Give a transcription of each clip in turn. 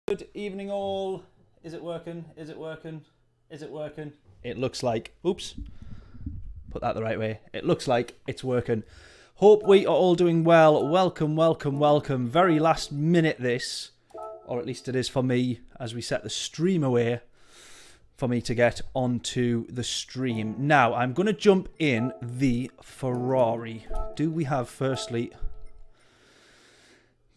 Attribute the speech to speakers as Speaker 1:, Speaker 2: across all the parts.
Speaker 1: Good evening all. Is it working? Is it working? Is it working? It looks like, oops, put that the right way. It looks like it's working. Hope we are all doing well. Welcome, welcome, welcome. Very last minute this, or at least it is for me, as we set the stream away for me to get onto the stream. Now, I'm going to jump in the Ferrari. Do we have, firstly,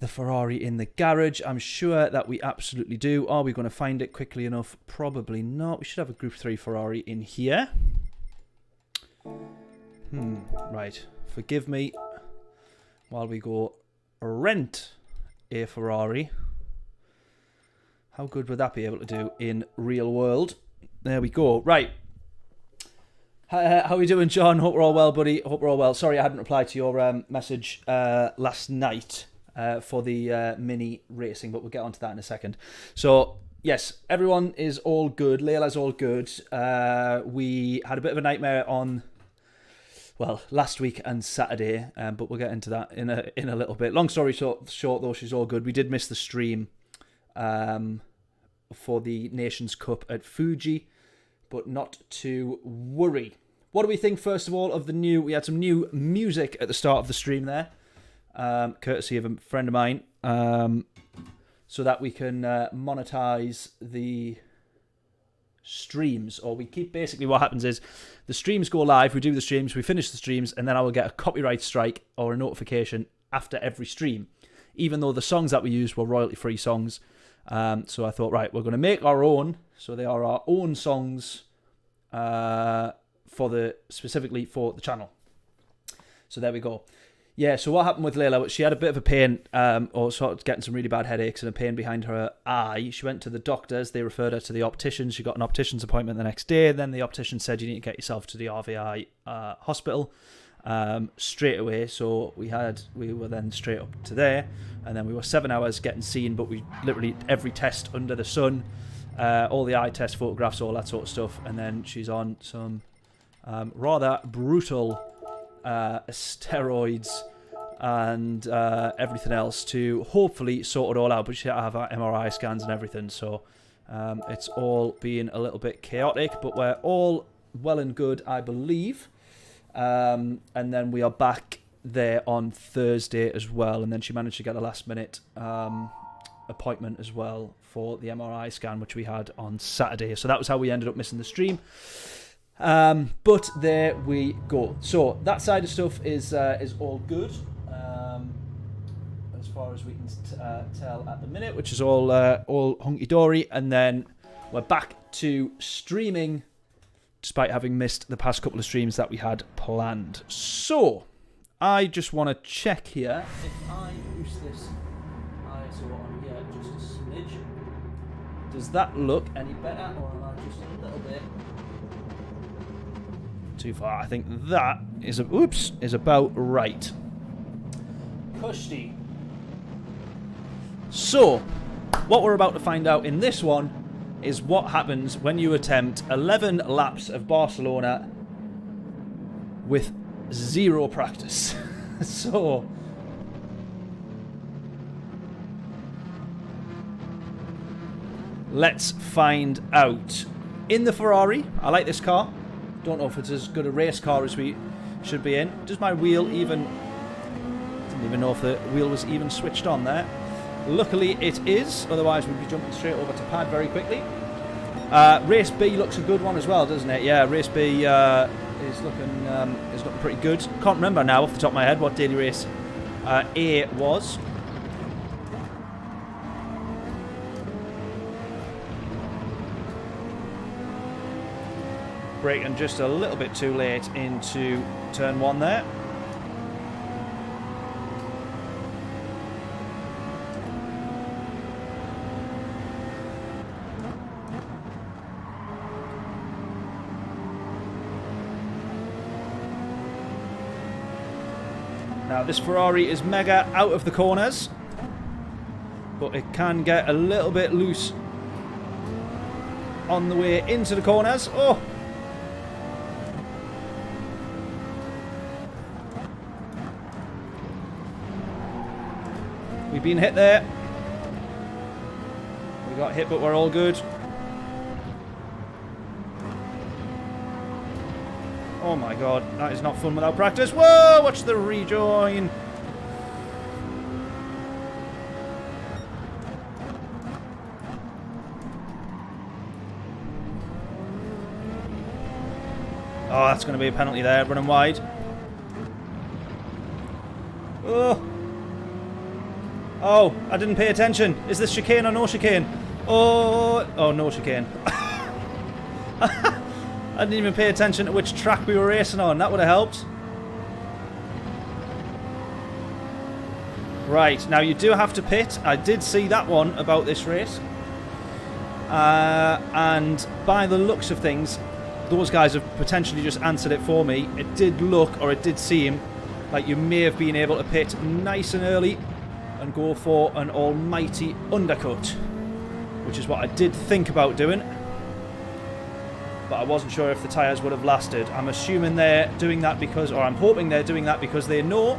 Speaker 1: the Ferrari in the garage? I'm sure that we absolutely do. Are we going to find it quickly enough? Probably not. We should have a Group 3 Ferrari in here. Right. Forgive me while we go rent a Ferrari. How good would that be able to do in real world? There we go. Right. How are we doing, John? Hope we're all well, buddy. Hope we're all well. Sorry I hadn't replied to your message last night for the mini racing, but we'll get onto that in a second. So, yes, everyone is all good. Layla's all good. We had a bit of a nightmare on, well, last week and Saturday, but we'll get into that in a little bit. Long story short, though, she's all good. We did miss the stream for the Nations Cup at Fuji, but not to worry. What do we think, first of all, of the new... We had some new music at the start of the stream there, courtesy of a friend of mine, so that we can monetize the streams. Or we keep... Basically, what happens is the streams go live, we do the streams, we finish the streams, and then I will get a copyright strike or a notification after every stream, even though the songs that we used were royalty-free songs. So I thought, right, we're going to make our own. So they are our own songs specifically for the channel. So there we go. Yeah, so what happened with Layla? She had a bit of a pain, or sort of getting some really bad headaches and a pain behind her eye. She went to the doctors. They referred her to the optician. She got an optician's appointment the next day. Then the optician said, you need to get yourself to the RVI hospital straight away. So we were then straight up to there. And then we were 7 hours getting seen, but we literally every test under the sun, all the eye test photographs, all that sort of stuff. And then she's on some rather brutal steroids and everything else to hopefully sort it all out. But she had to have our MRI scans and everything. So it's all being a little bit chaotic, but we're all well and good, I believe. And then we are back there on Thursday as well, and then she managed to get a last minute appointment as well for the MRI scan, which we had on Saturday. So that was how we ended up missing the stream, but there we go. So that side of stuff is all good, as far as we can tell at the minute, which is all hunky-dory. And then we're back to streaming despite having missed the past couple of streams that we had planned. So I just want to check here if I boost this ISO on here just a smidge. Does that look any better, or am I just a little bit too far? I think that is about right. Kushti. So, what we're about to find out in this one is what happens when you attempt 11 laps of Barcelona with zero practice. So let's find out. In the Ferrari, I like this car. Don't know if it's as good a race car as we should be in. Does my wheel even... Didn't even know if the wheel was even switched on there. Luckily it is, otherwise we'd be jumping straight over to pad very quickly. Race B looks a good one as well, doesn't it? Yeah, race B is looking pretty good. Can't remember now off the top of my head what daily race A was. Braking just a little bit too late into turn one there. Now this Ferrari is mega out of the corners, but it can get a little bit loose on the way into the corners. Oh! We've been hit there. got hit, but we're all good. Oh my god, that is not fun without practice. Whoa, watch the rejoin. Oh, that's going to be a penalty there, running wide. Oh. Oh, I didn't pay attention. Is this chicane or no chicane? Oh, no chicane. I didn't even pay attention to which track we were racing on. That would have helped. Right, now you do have to pit. I did see that one about this race. And by the looks of things, those guys have potentially just answered it for me. It did look, or it did seem, like you may have been able to pit nice and early and go for an almighty undercut, which is what I did think about doing, but I wasn't sure if the tyres would have lasted. I'm assuming they're doing that because, or I'm hoping they're doing that because they know,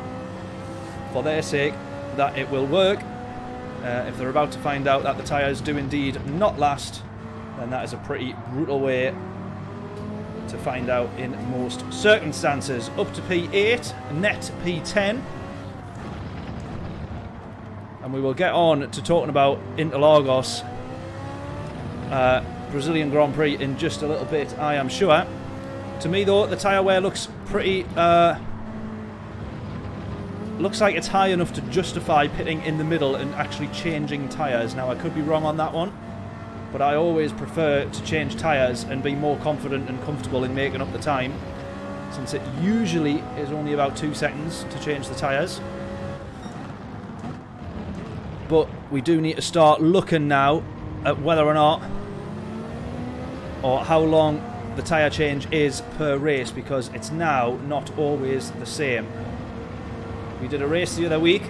Speaker 1: for their sake, that it will work. If they're about to find out that the tyres do indeed not last, then that is a pretty brutal way to find out in most circumstances. Up to P8, net P10. And we will get on to talking about Interlagos, Brazilian Grand Prix in just a little bit, I am sure. To me though, the tyre wear looks pretty, looks like it's high enough to justify pitting in the middle and actually changing tyres. Now I could be wrong on that one, but I always prefer to change tyres and be more confident and comfortable in making up the time, since it usually is only about 2 seconds to change the tyres. But we do need to start looking now at whether or not, or how long the tyre change is per race, because it's now not always the same. We did a race the other week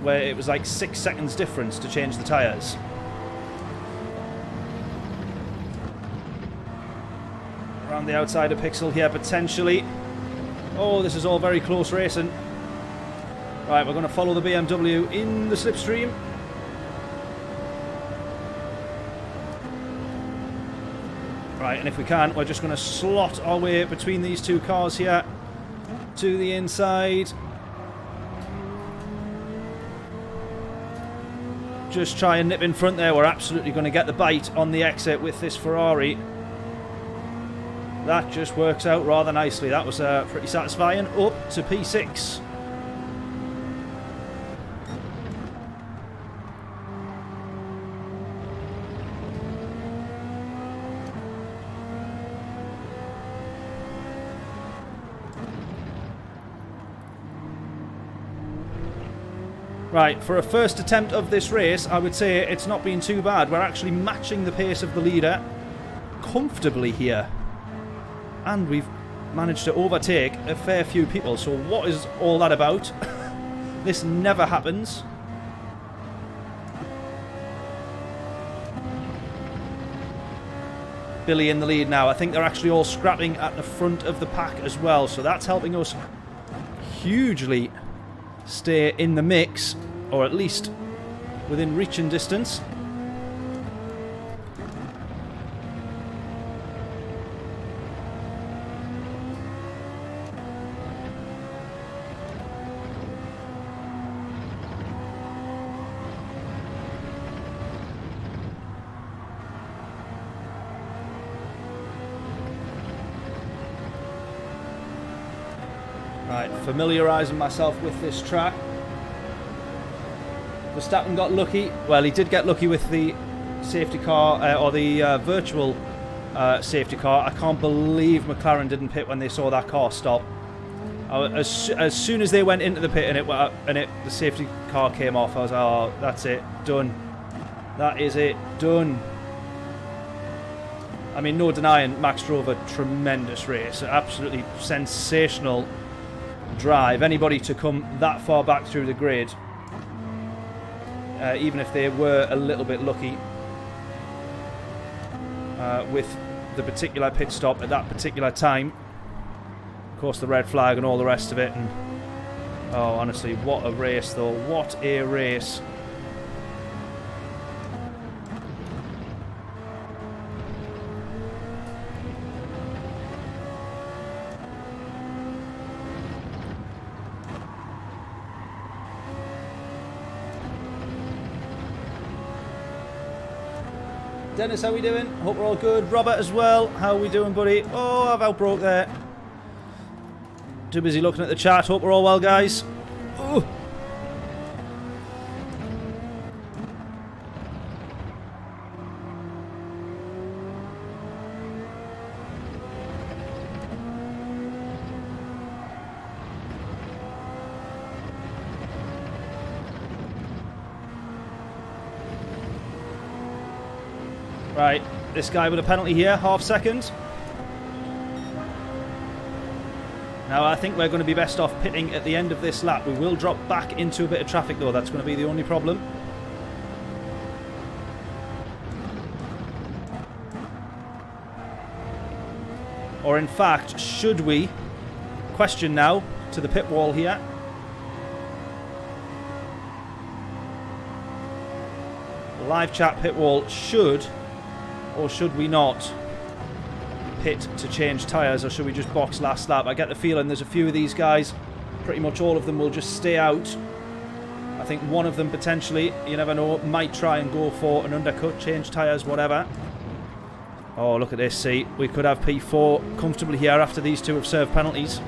Speaker 1: where it was like 6 seconds difference to change the tyres. Around the outside of Pixel here potentially. Oh, this is all very close racing. Right, we're going to follow the BMW in the slipstream. Right, and if we can, we're just going to slot our way between these two cars here to the inside. Just try and nip in front there. We're absolutely going to get the bite on the exit with this Ferrari. That just works out rather nicely. That was pretty satisfying. Up to P6. Right, for a first attempt of this race, I would say it's not been too bad. We're actually matching the pace of the leader comfortably here. And we've managed to overtake a fair few people. So what is all that about? This never happens. Billy in the lead now. I think they're actually all scrapping at the front of the pack as well. So that's helping us hugely stay in the mix, or at least within reaching distance. Right, familiarising myself with this track. Verstappen got lucky. Well, he did get lucky with the safety car, or the virtual safety car. I can't believe McLaren didn't pit when they saw that car stop. As soon as they went into the pit and the safety car came off, I was like, oh, that's it, done. That is it, done. I mean, no denying, Max drove a tremendous race. Absolutely sensational drive. Anybody to come that far back through the grid, even if they were a little bit lucky with the particular pit stop at that particular time. Of course, the red flag and all the rest of it. And oh, honestly, what a race though. What a race. Dennis, how we doing? Hope we're all good. Robert as well. How we doing, buddy? Oh, I've outbroke there. Too busy looking at the chat. Hope we're all well, guys. Ooh. Right, this guy with a penalty here, half second. Now I think we're going to be best off pitting at the end of this lap. We will drop back into a bit of traffic though, that's going to be the only problem. Or in fact, should we, question now to the pit wall here. Live chat pit wall, should or should we not pit to change tyres, or should we just box last lap? I get the feeling there's a few of these guys, pretty much all of them will just stay out. I think one of them potentially, you never know, might try and go for an undercut, change tyres, whatever. Oh, look at this, see, we could have P4 comfortably here after these two have served penalties.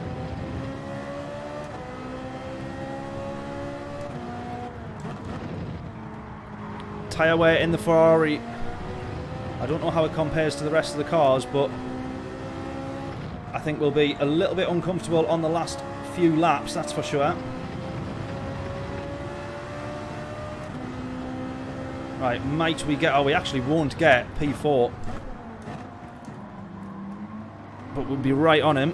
Speaker 1: Tyre wear in the Ferrari, I don't know how it compares to the rest of the cars, but I think we'll be a little bit uncomfortable on the last few laps, that's for sure. Right, might we get... oh, we actually won't get P4. But we'll be right on him.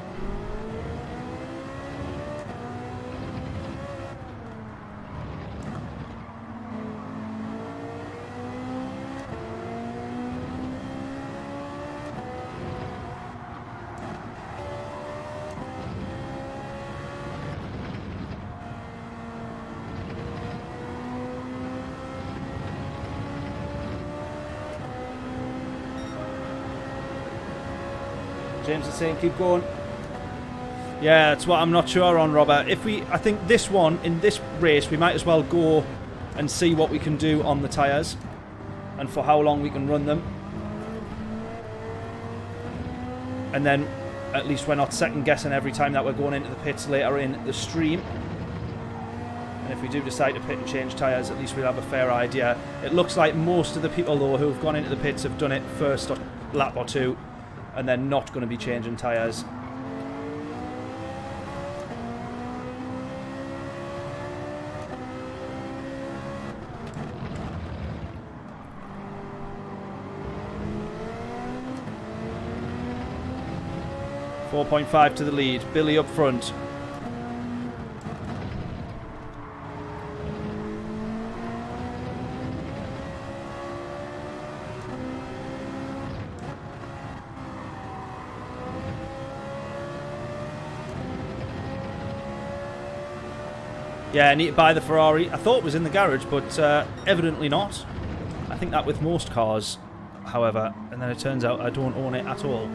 Speaker 1: James is saying keep going. Yeah, that's what I'm not sure on, Robert. I think this one, in this race, we might as well go and see what we can do on the tyres and for how long we can run them. And then at least we're not second guessing every time that we're going into the pits later in the stream. And if we do decide to pit and change tyres, at least we'll have a fair idea. It looks like most of the people though who have gone into the pits have done it first lap or two, and they're not going to be changing tyres. .5 to the lead. Billy up front. Yeah, I need to buy the Ferrari. I thought it was in the garage, but evidently not. I think that with most cars, however, and then it turns out I don't own it at all.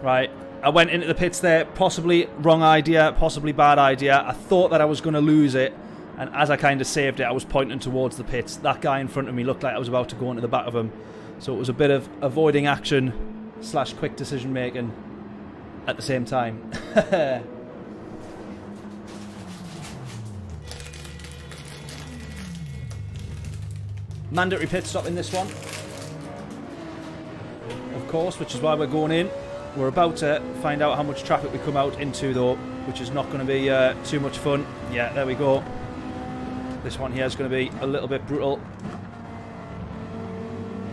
Speaker 1: Right, I went into the pits there, possibly wrong idea, possibly bad idea. I thought that I was going to lose it, and as I kind of saved it, I was pointing towards the pits. That guy in front of me looked like I was about to go into the back of him. So it was a bit of avoiding action / quick decision making at the same time. Mandatory pit stop in this one, of course, which is why we're going in. We're about to find out how much traffic we come out into though, which is not going to be too much fun. Yeah, there we go. This one here is going to be a little bit brutal.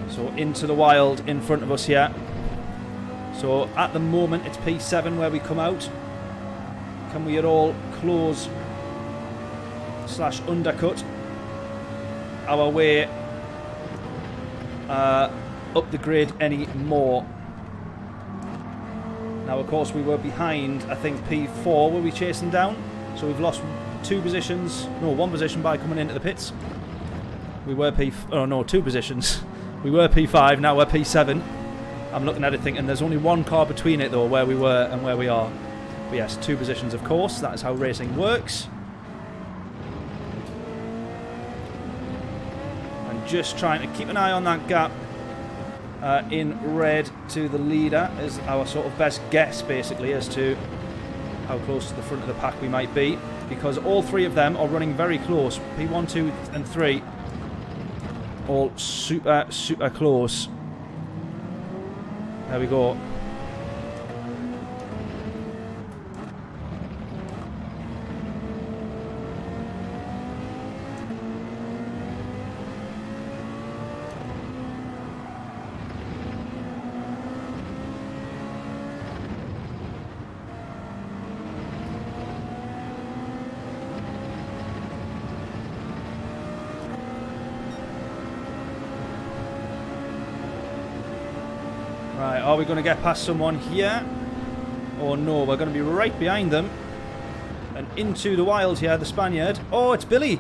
Speaker 1: So into the wild in front of us here. So at the moment it's P7 where we come out. Can we at all close / undercut our way up the grid any more? Now, of course, we were behind, I think, P4 were we chasing down. So we've lost 2 positions. No, 1 position by coming into the pits. We were two positions. We were P5, now we're P7. I'm looking at it thinking there's only 1 car between it, though, where we were and where we are. But yes, 2 positions, of course. That is how racing works. And just trying to keep an eye on that gap in red to the leader is our sort of best guess, basically, as to how close to the front of the pack we might be. Because all 3 of them are running very close. P1, 2 and 3. All super, super close. There we go. Right, are we going to get past someone here? Or no, we're going to be right behind them. And into the wild here, the Spaniard. Oh, it's Billy.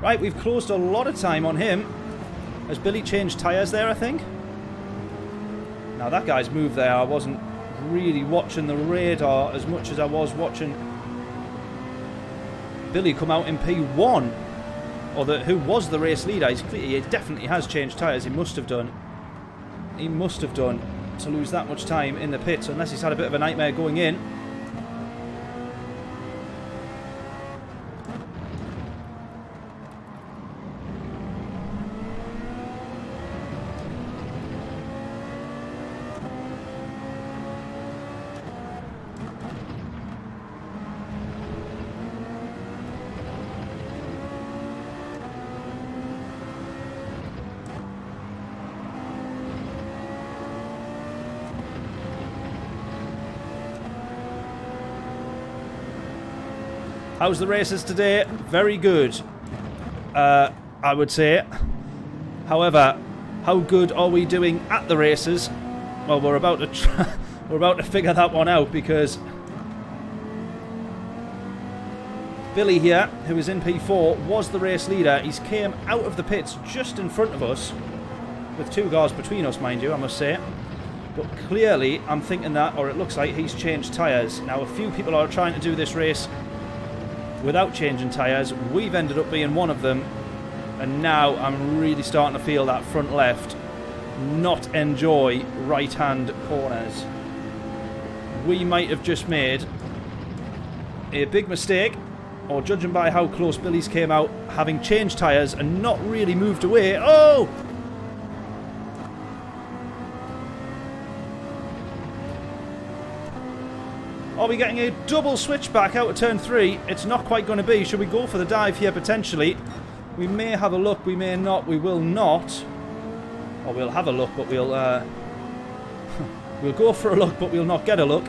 Speaker 1: Right, we've closed a lot of time on him. Has Billy changed tyres there, I think? Now, that guy's moved there. I wasn't really watching the radar as much as I was watching Billy come out in P1. Or who was the race leader. He definitely has changed tyres. He must have done. He must have done. To lose that much time in the pits, unless he's had a bit of a nightmare going in. How's the races today? Very good, I would say. However, how good are we doing at the races? Well, we're about to figure that one out, because Billy here, who is in P4, was the race leader. He's came out of the pits just in front of us, with 2 cars between us, mind you, I must say. But clearly, I'm thinking that, or it looks like he's changed tyres. Now, a few people are trying to do this race without changing tyres. We've ended up being one of them, and now I'm really starting to feel that front left not enjoy right hand corners. We might have just made a big mistake, or judging by how close Billy's came out, having changed tyres and not really moved away. Oh! Are we getting a double switchback out of turn 3? It's not quite going to be. Should we go for the dive here potentially? We may have a look, we may not, we will not. Or we'll have a look, but we'll we'll go for a look, but we'll not get a look.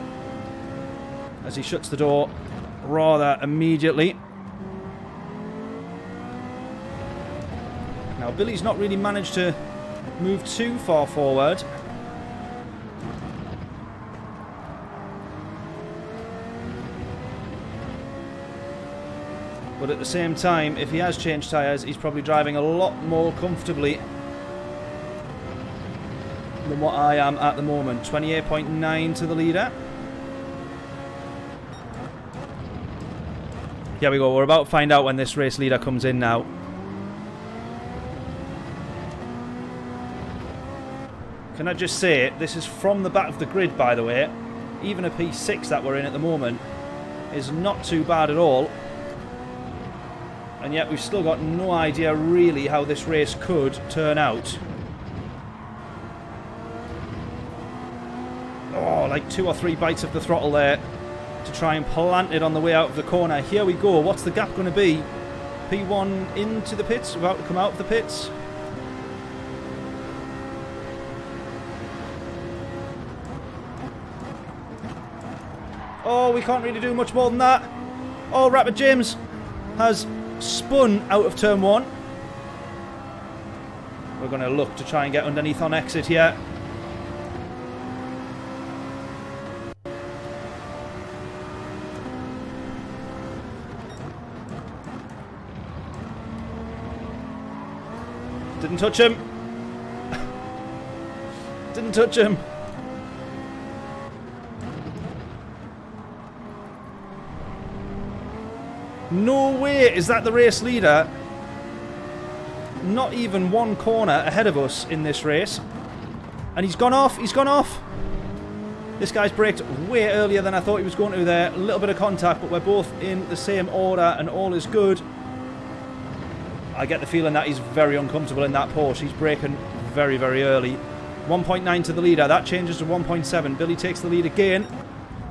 Speaker 1: As he shuts the door rather immediately. Now, Billy's not really managed to move too far forward. But at the same time, if he has changed tyres, he's probably driving a lot more comfortably than what I am at the moment. 28.9 to the leader. Here we go. We're about to find out when this race leader comes in now. Can I just say, this is from the back of the grid, by the way. Even a P6 that we're in at the moment is not too bad at all. And yet we've still got no idea really how this race could turn out. Oh, like 2 or 3 bites of the throttle there to try and plant it on the way out of the corner. Here we go. What's the gap going to be? P1 into the pits, about to come out of the pits. Oh, we can't really do much more than that. Oh, Rapid James has spun out of turn 1. We're going to look to try and get underneath on exit here. Didn't touch him. Didn't touch him. No way is that the race leader. Not even one corner ahead of us in this race. And he's gone off. He's gone off. This guy's braked way earlier than I thought he was going to there. A little bit of contact, but we're both in the same order and all is good. I get the feeling that he's very uncomfortable in that Porsche. He's braking very, very early. 1.9 to the leader. That changes to 1.7. Billy takes the lead again.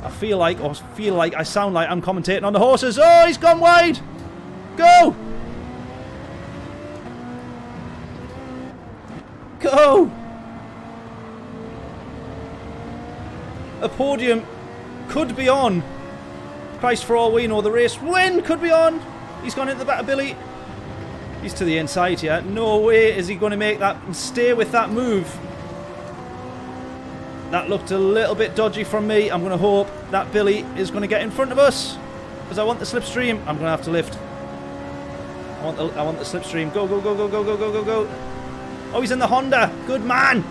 Speaker 1: I sound like I'm commentating on the horses. Oh, he's gone wide. Go. Go. A podium could be on. Christ, for all we know, the race win could be on. He's gone into the back of Billy. He's to the inside here. No way is he going to make that and stay with that move. That looked a little bit dodgy from me. I'm going to hope that Billy is going to get in front of us. Because I want the slipstream. I'm going to have to lift. I want the slipstream. Go, go, go, go, go, go, go, go, go. Oh, he's in the Honda. Good man.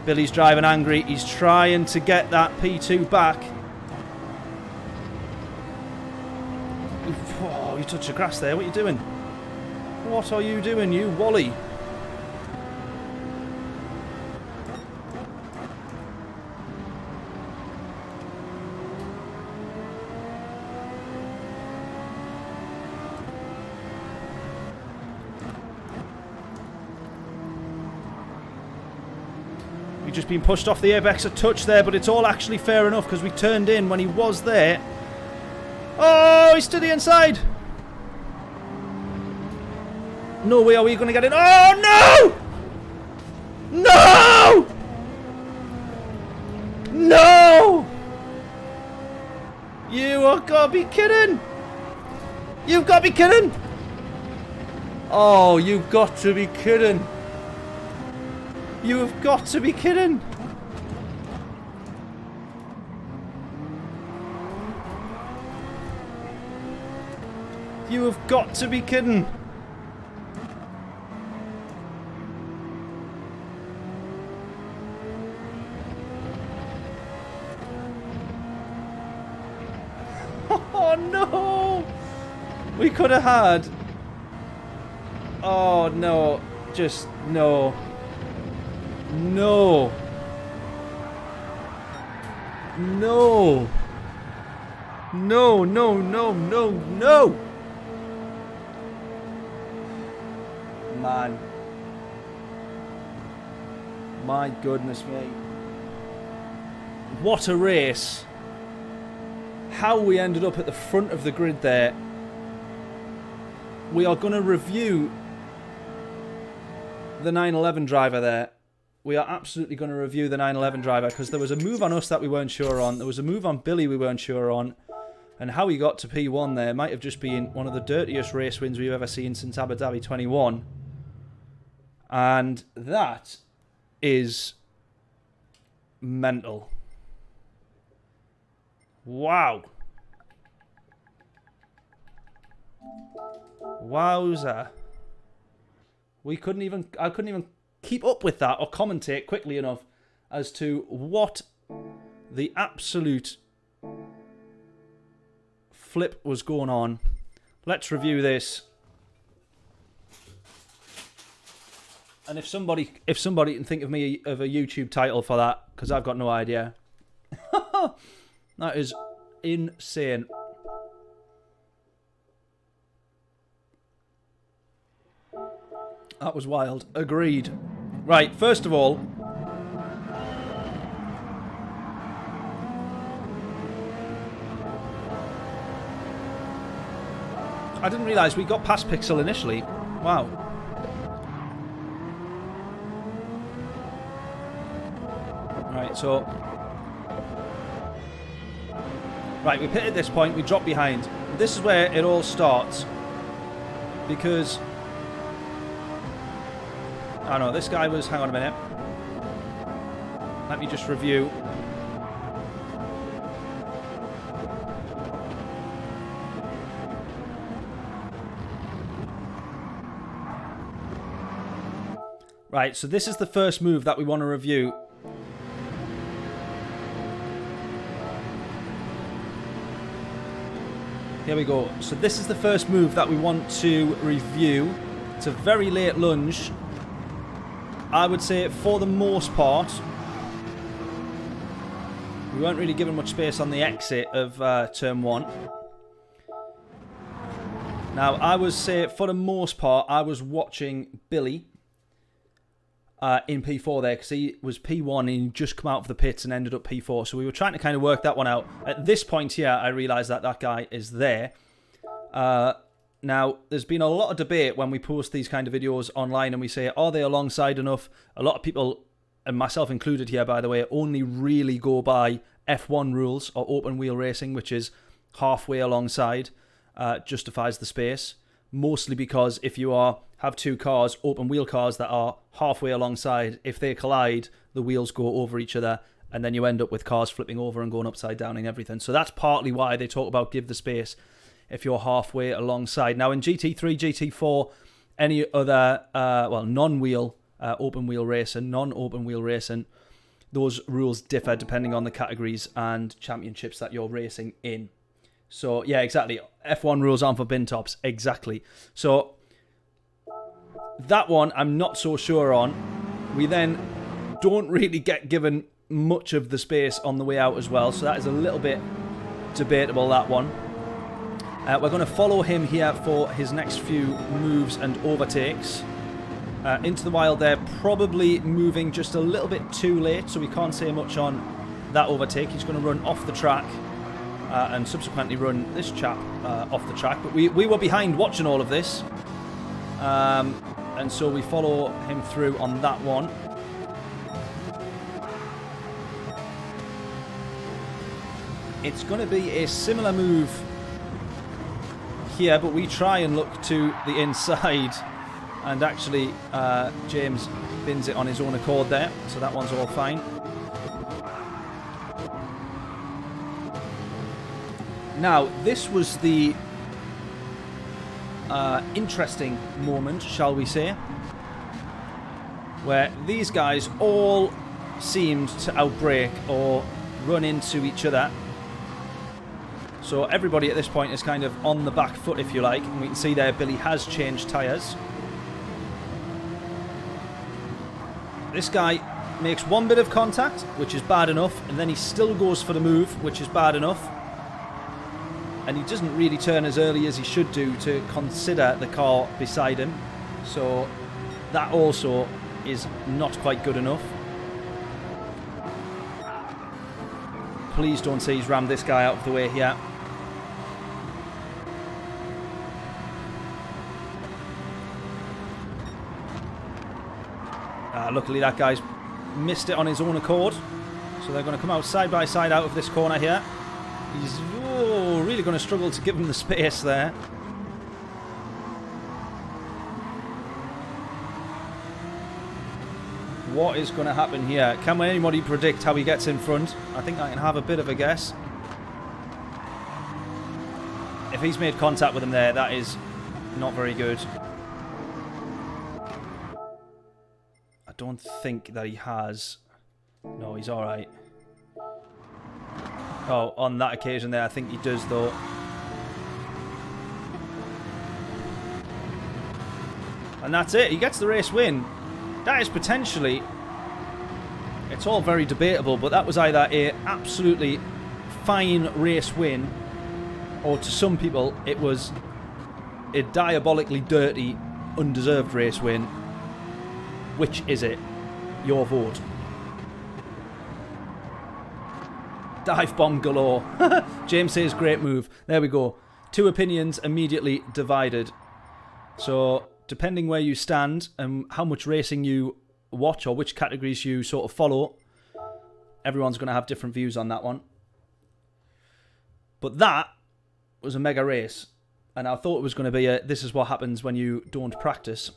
Speaker 1: Billy's driving angry. He's trying to get that P2 back. Oh, you touched the grass there. What are you doing? What are you doing, you Wally? We've just been pushed off the apex a touch there, but it's all actually fair enough because we turned in when he was there. Oh, he's to the inside. No way are we going to get in. Oh, no! No! No! You are got to be kidding. You've got to be kidding. Oh, you've got to be kidding. You have got to be kidding. You have got to be kidding. Oh no! We could have had... Oh no. Just no. No. No. No, no, no, no, no. Man. My goodness me. What a race. How we ended up at the front of the grid there. We are going to review the 911 driver there. We are absolutely going to review the 911 driver because there was a move on us that we weren't sure on. There was a move on Billy we weren't sure on. And how he got to P1 there might have just been one of the dirtiest race wins we've ever seen since Abu Dhabi 21. And that is mental. Wow. Wowza. I couldn't even keep up with that or commentate quickly enough as to what the absolute flip was going on. Let's review this. And if somebody can think of me of a YouTube title for that, because I've got no idea. That is insane. That was wild. Agreed. Right, first of all, I didn't realise we got past Pixel initially. Wow. Right, so... Right, we pit at this point, we drop behind. This is where it all starts. Because... I know, this guy was... Hang on a minute. Let me just review. Right, so this is the first move that we want to review. Here we go. So this is the first move that we want to review. It's a very late lunge. I would say for the most part, we weren't really given much space on the exit of turn 1. Now, I would say for the most part, I was watching Billy in P4 there, because he was P1 and he'd just come out of the pits and ended up P4. So we were trying to kind of work that one out. At this point here, I realised that that guy is there. Now, there's been a lot of debate when we post these kind of videos online and we say, are they alongside enough? A lot of people, and myself included here, by the way, only really go by F1 rules or open wheel racing, which is halfway alongside, justifies the space. Mostly because if you have two cars, open wheel cars that are halfway alongside, if they collide, the wheels go over each other, and then you end up with cars flipping over and going upside down and everything. So that's partly why they talk about give the space if you're halfway alongside. Now in GT3, GT4, any other, non-wheel, open wheel racing, non-open wheel racing, those rules differ depending on the categories and championships that you're racing in. So, yeah, exactly. F1 rules aren't for bin tops. Exactly. So, that one I'm not so sure on. We then don't really get given much of the space on the way out as well. So, that is a little bit debatable, that one. We're going to follow him here for his next few moves and overtakes. Into the wild there, probably moving just a little bit too late, so we can't say much on that overtake. He's going to run off the track and subsequently run this chap off the track. But we were behind watching all of this, and so we follow him through on that one. It's going to be a similar move here, but we try and look to the inside, and actually James bins it on his own accord there, so that one's all fine. Now, this was the interesting moment, shall we say, where these guys all seemed to outbrake or run into each other. So everybody at this point is kind of on the back foot, if you like. And we can see there Billy has changed tyres. This guy makes one bit of contact, which is bad enough. And then he still goes for the move, which is bad enough. And he doesn't really turn as early as he should do to consider the car beside him. So that also is not quite good enough. Please don't say he's rammed this guy out of the way here. Luckily that guy's missed it on his own accord. So they're going to come out side by side out of this corner here. He's really going to struggle to give him the space there. What is going to happen here? Can anybody predict how he gets in front? I think I can have a bit of a guess. If he's made contact with him there, that is not very good. I don't think that he has. No, he's alright. Oh, on that occasion there, I think he does though. And that's it. He gets the race win. That is potentially... It's all very debatable, but that was either a absolutely fine race win, or to some people, it was a diabolically dirty, undeserved race win. Which is it? Your vote. Dive bomb galore. James says great move. There we go. Two opinions immediately divided. So, depending where you stand and how much racing you watch or which categories you sort of follow, everyone's going to have different views on that one. But that was a mega race. And I thought it was going to be a this is what happens when you don't practice.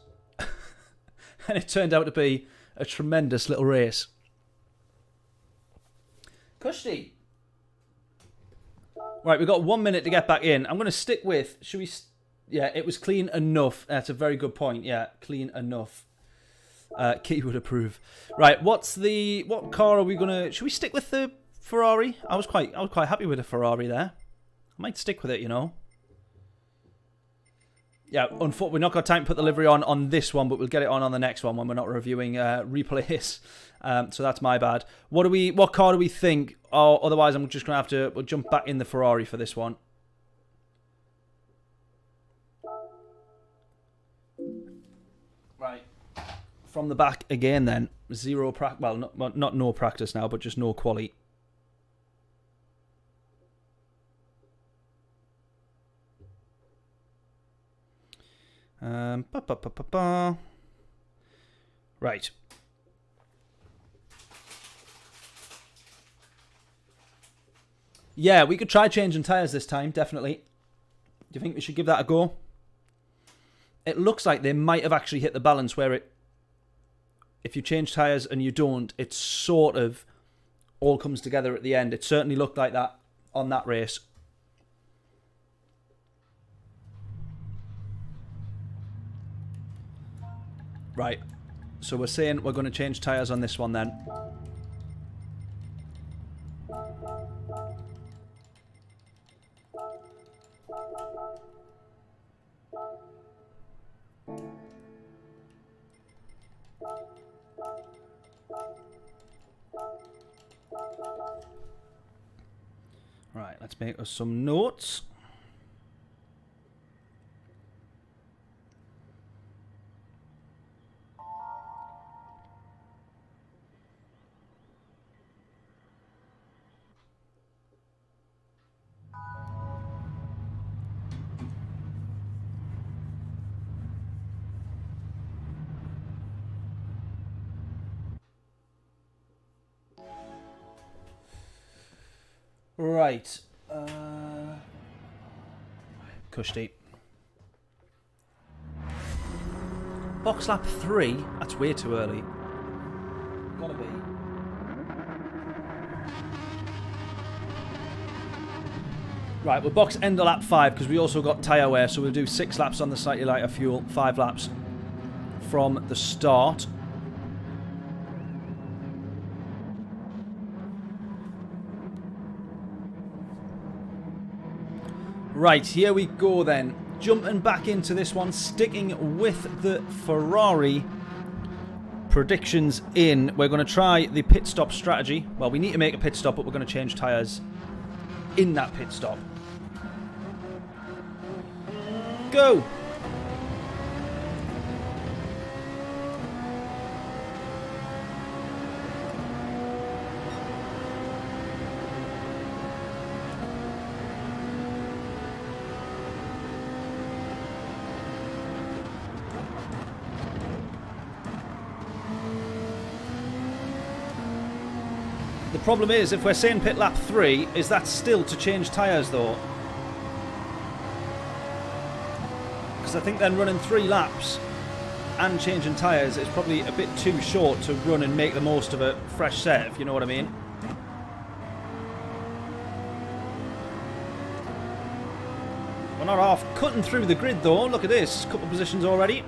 Speaker 1: And it turned out to be a tremendous little race. Kushti. Right, we've got 1 minute to get back in. I'm going to stick with... Should we... Yeah, it was clean enough. That's a very good point. Yeah, clean enough. Key would approve. Right, what car are we gonna? Should we stick with the Ferrari? I was quite happy with the Ferrari there. I might stick with it, you know. Yeah, unfortunately, we've not got time to put the livery on this one, but we'll get it on the next one when we're not reviewing replays. So that's my bad. What car do we think? Oh, otherwise, I'm just gonna have to. We'll jump back in the Ferrari for this one. Right, from the back again. Then zero practice. Well, not no practice now, but just no quali. Right. Yeah, we could try changing tyres this time, definitely. Do you think we should give that a go? It looks like they might have actually hit the balance where if you change tyres and you don't, it sort of all comes together at the end. It certainly looked like that on that race. Right, so we're saying we're going to change tyres on this one then. Right, let's make us some notes. Right. Cushy. Box lap 3? That's way too early. Gotta be. Right, we'll box end of lap 5 because we also got tyre wear, so we'll do 6 laps on the slightly lighter fuel, 5 laps from the start. Right, here we go then. Jumping back into this one, sticking with the Ferrari. Predictions in. We're going to try the pit stop strategy. Well, we need to make a pit stop, but we're going to change tyres in that pit stop. Go! The problem is, if we're saying pit lap 3, is that still to change tyres though? Because I think then running 3 laps and changing tyres is probably a bit too short to run and make the most of a fresh set, if you know what I mean. We're not half cutting through the grid though. Look at this, a couple positions already.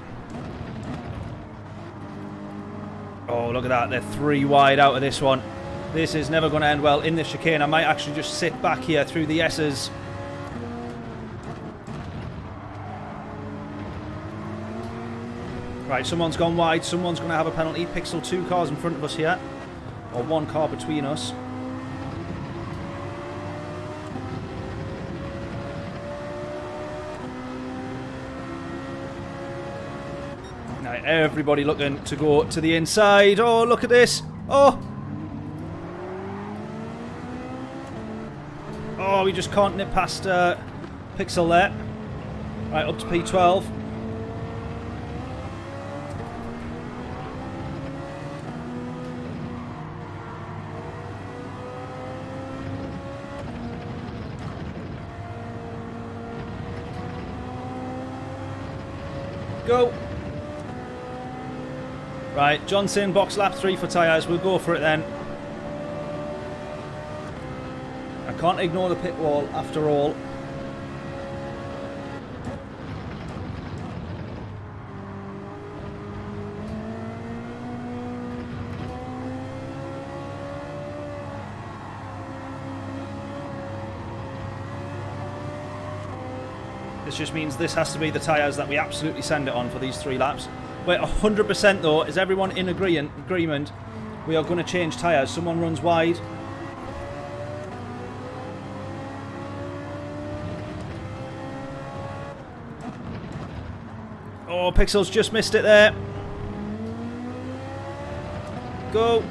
Speaker 1: Oh, look at that, they're 3 wide out of this one. This is never going to end well in this chicane. I might actually just sit back here through the S's. Right, someone's gone wide. Someone's going to have a penalty. Pixel 2 cars in front of us here. Or 1 car between us. Now, everybody looking to go to the inside. Oh, look at this. Oh! Oh, we just can't nip past Pixel there. Right, up to P12. Go. Right, Johnson, box lap 3 for tyres. We'll go for it then. I can't ignore the pit wall after all. This just means this has to be the tyres that we absolutely send it on for these 3 laps. We're 100% though. Is everyone in agreement? We are going to change tyres. Someone runs wide. Oh, Pixels just missed it there. Go.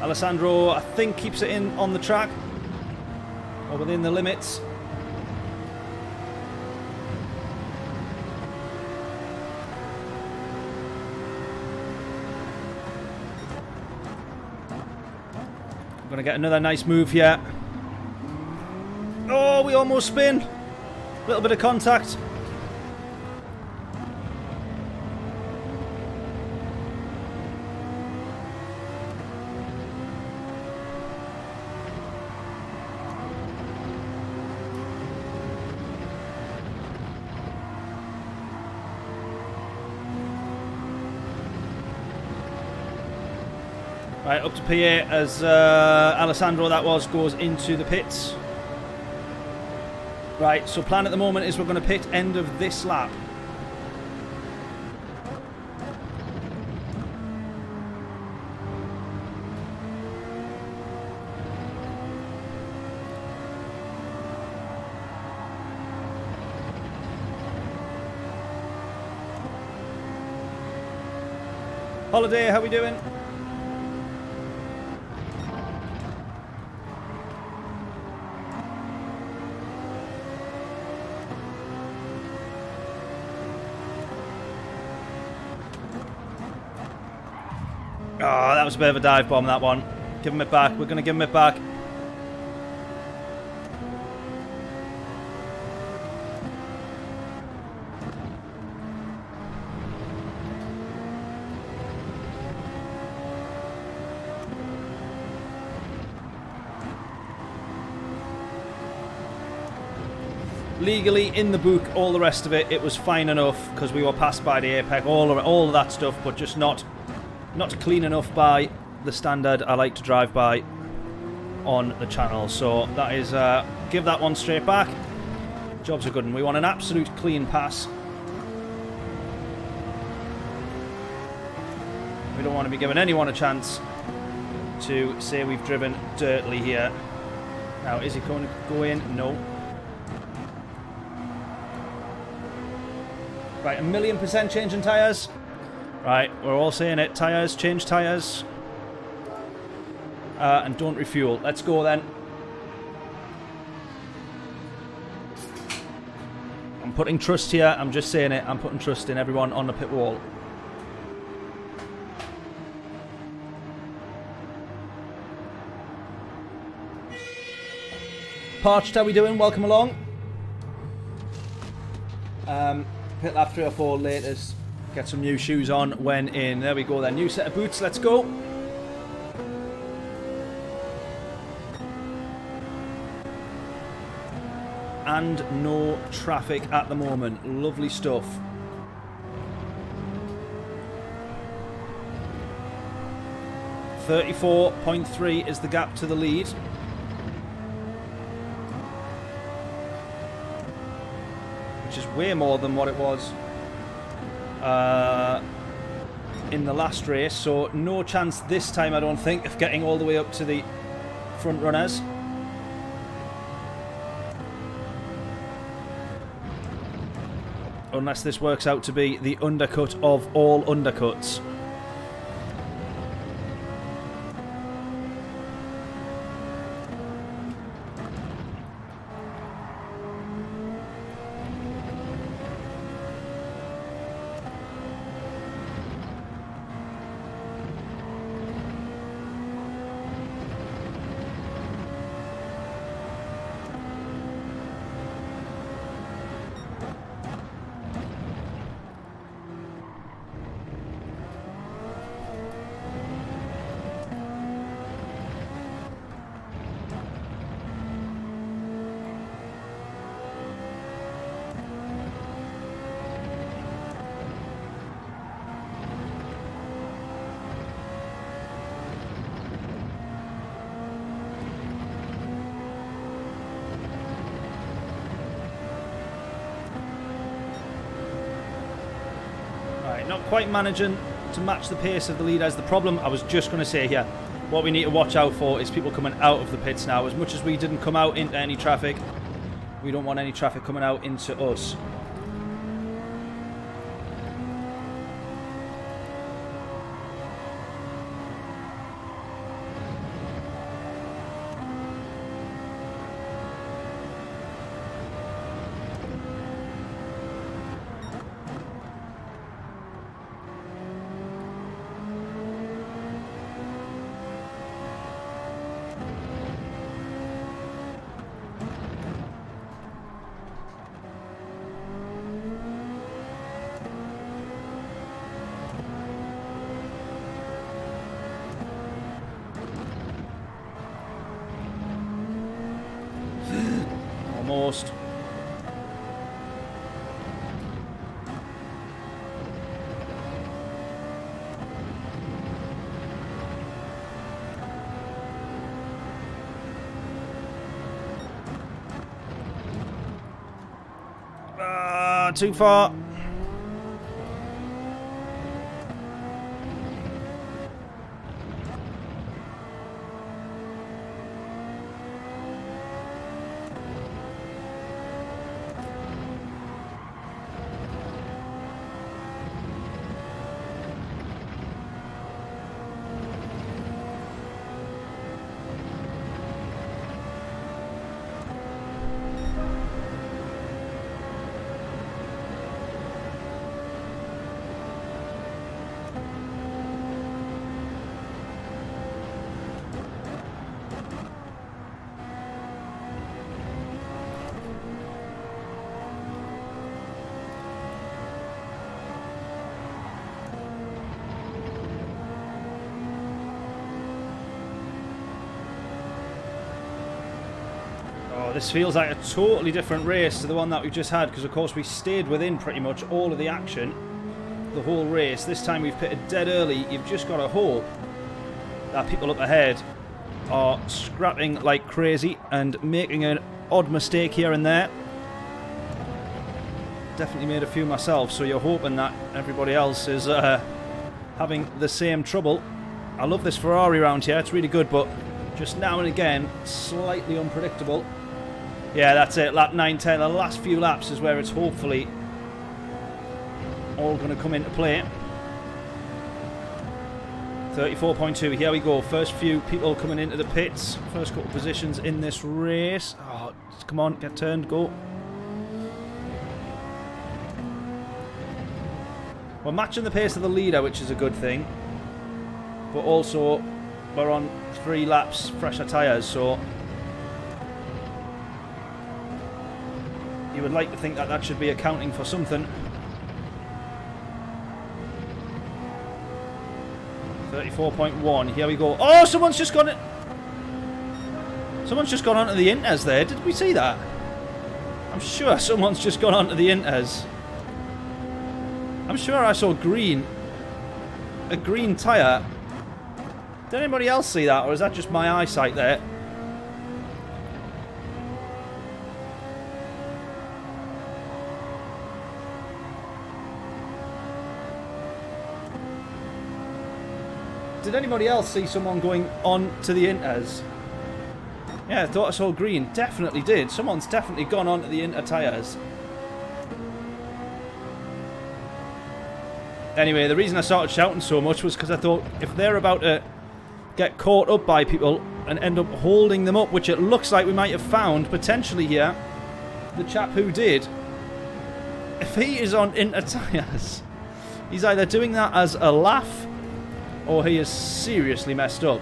Speaker 1: Alessandro, I think, keeps it in on the track. Or within the limits. I'm going to get another nice move here. Oh, we almost spin. A little bit of contact. Right, up to PA as Alessandro, that was, goes into the pits. Right, so plan at the moment is we're going to pit end of this lap. Holiday, how we doing? Oh, that was a bit of a dive bomb, that one. Give him it back. We're going to give him it back. Legally, in the book, all the rest of it, it was fine enough because we were passed by the apex, all of that stuff, but just not clean enough by the standard I like to drive by on the channel. So that is, give that one straight back. Job's a good one. We want an absolute clean pass. We don't want to be giving anyone a chance to say we've driven dirtly here. Now, is he going to go in? No. Right, 1,000,000% changing tyres. Right, we're all saying it. Tyres, change tyres. And don't refuel. Let's go then. I'm putting trust here. I'm just saying it. I'm putting trust in everyone on the pit wall. Parched, how we doing? Welcome along. Pit lap 3 or 4 latest. Get some new shoes on when in. There we go then. New set of boots. Let's go. And no traffic at the moment. Lovely stuff. .3 is the gap to the lead. Which is way more than what it was in the last race, so no chance this time, I don't think, of getting all the way up to the front runners. Unless this works out to be the undercut of all undercuts. Right, not quite managing to match the pace of the leader is the problem. I was just going to say here, what we need to watch out for is people coming out of the pits now. As much as we didn't come out into any traffic, we don't want any traffic coming out into us. Almost. Too far. This feels like a totally different race to the one that we just had, because of course we stayed within pretty much all of the action the whole race. This time we've pitted dead early. You've just got to hope that people up ahead are scrapping like crazy and making an odd mistake here and there. Definitely made a few myself, so you're hoping that everybody else is having the same trouble. I love this Ferrari round here, it's really good, but just now and again slightly unpredictable. Yeah, that's it. Lap 9, 10. The last few laps is where it's hopefully all going to come into play. 34.2. Here we go. First few people coming into the pits. First couple of positions in this race. Oh, come on. Get turned. Go. We're matching the pace of the leader, which is a good thing. But also, we're on 3 laps fresher tyres, so you would like to think that that should be accounting for something. 34.1. Here we go. Oh, someone's just gone onto the inters there. Did we see that? I'm sure someone's just gone onto the inters. I'm sure I saw green. A green tyre. Did anybody else see that, or is that just my eyesight there? Did anybody else see someone going on to the inters? Yeah, I thought I saw green. Definitely did. Someone's definitely gone on to the inter tyres. Anyway, the reason I started shouting so much was because I thought if they're about to get caught up by people and end up holding them up, which it looks like we might have found potentially here, the chap who did, if he is on inter tyres, he's either doing that as a laugh or he is seriously messed up.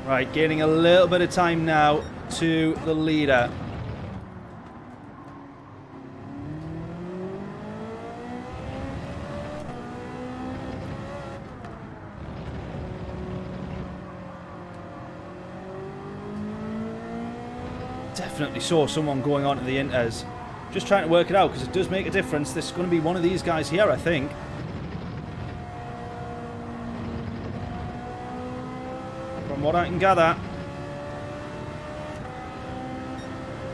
Speaker 1: Right, gaining a little bit of time now to the leader. Definitely saw someone going on to the inters. Just trying to work it out because it does make a difference. This is going to be one of these guys here, I think. From from what I can gather.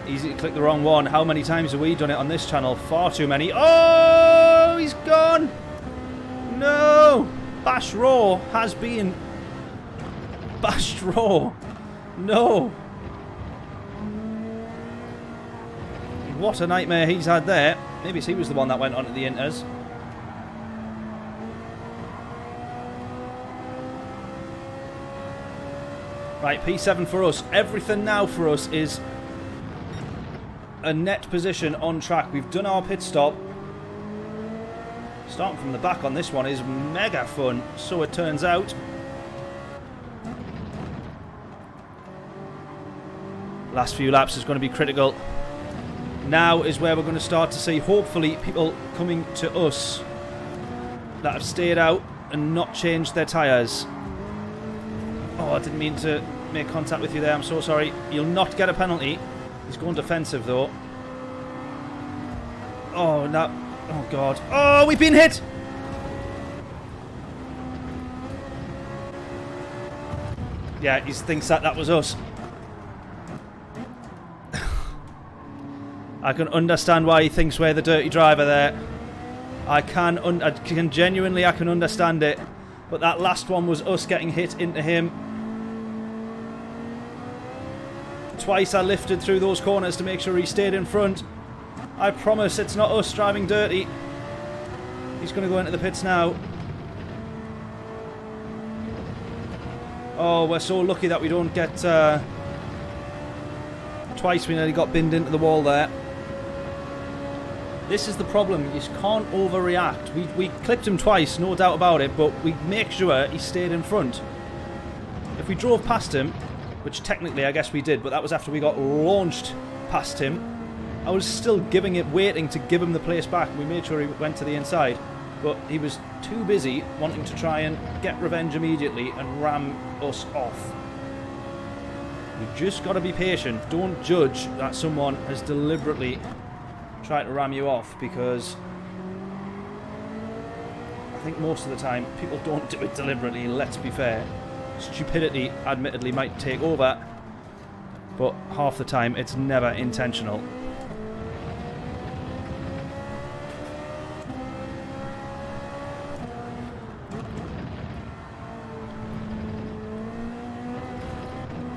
Speaker 1: Easy to click the wrong one. How many times have we done it on this channel? Far too many. Oh, he's gone. No. Bash Raw has been bashed raw. No. What a nightmare he's had there. Maybe he was the one that went on to the Inters. Right, P7 for us. Everything now for us is a net position on track. We've done our pit stop. Starting from the back on this one is mega fun, so it turns out. Last few laps is going to be critical. Now is where we're going to start to see, hopefully, people coming to us that have stayed out and not changed their tyres. Oh, I didn't mean to make contact with you there. I'm so sorry. You'll not get a penalty. He's going defensive, though. Oh, no. Oh, God. Oh, we've been hit! Yeah, he thinks that was us. I can understand why he thinks we're the dirty driver there. I can genuinely, I can understand it. But that last one was us getting hit into him. Twice I lifted through those corners to make sure he stayed in front. I promise it's not us driving dirty. He's going to go into the pits now. Oh, we're so lucky that we don't get... Twice we nearly got binned into the wall there. This is the problem. You just can't overreact. We clipped him twice, no doubt about it, but we make sure he stayed in front. If we drove past him, which technically I guess we did, but that was after we got launched past him, I was still waiting to give him the place back. We made sure he went to the inside, but he was too busy wanting to try and get revenge immediately and ram us off. You've just got to be patient. Don't judge that someone has deliberately tried to ram you off, because I think most of the time people don't do it deliberately, let's be fair. Stupidity, admittedly, might take over, but half the time it's never intentional.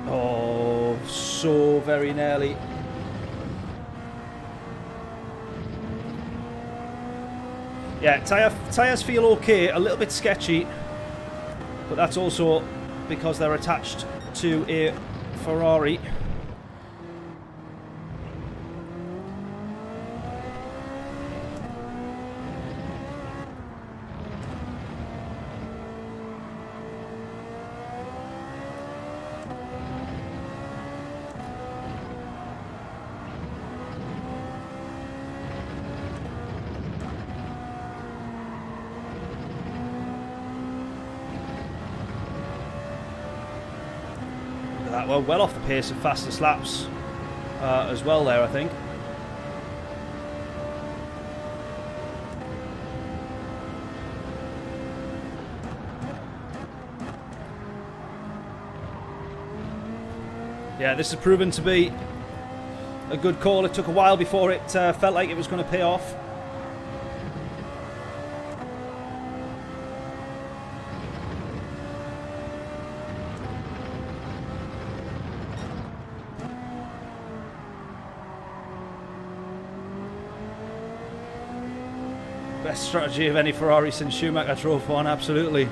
Speaker 1: Oh, so very nearly. Yeah, tyres feel okay, a little bit sketchy, but that's also because they're attached to a Ferrari. We're well off the pace of fastest laps as well there, I think. Yeah, this has proven to be a good call. It took a while before it felt like it was going to pay off. Best strategy of any Ferrari since Schumacher drove one, absolutely.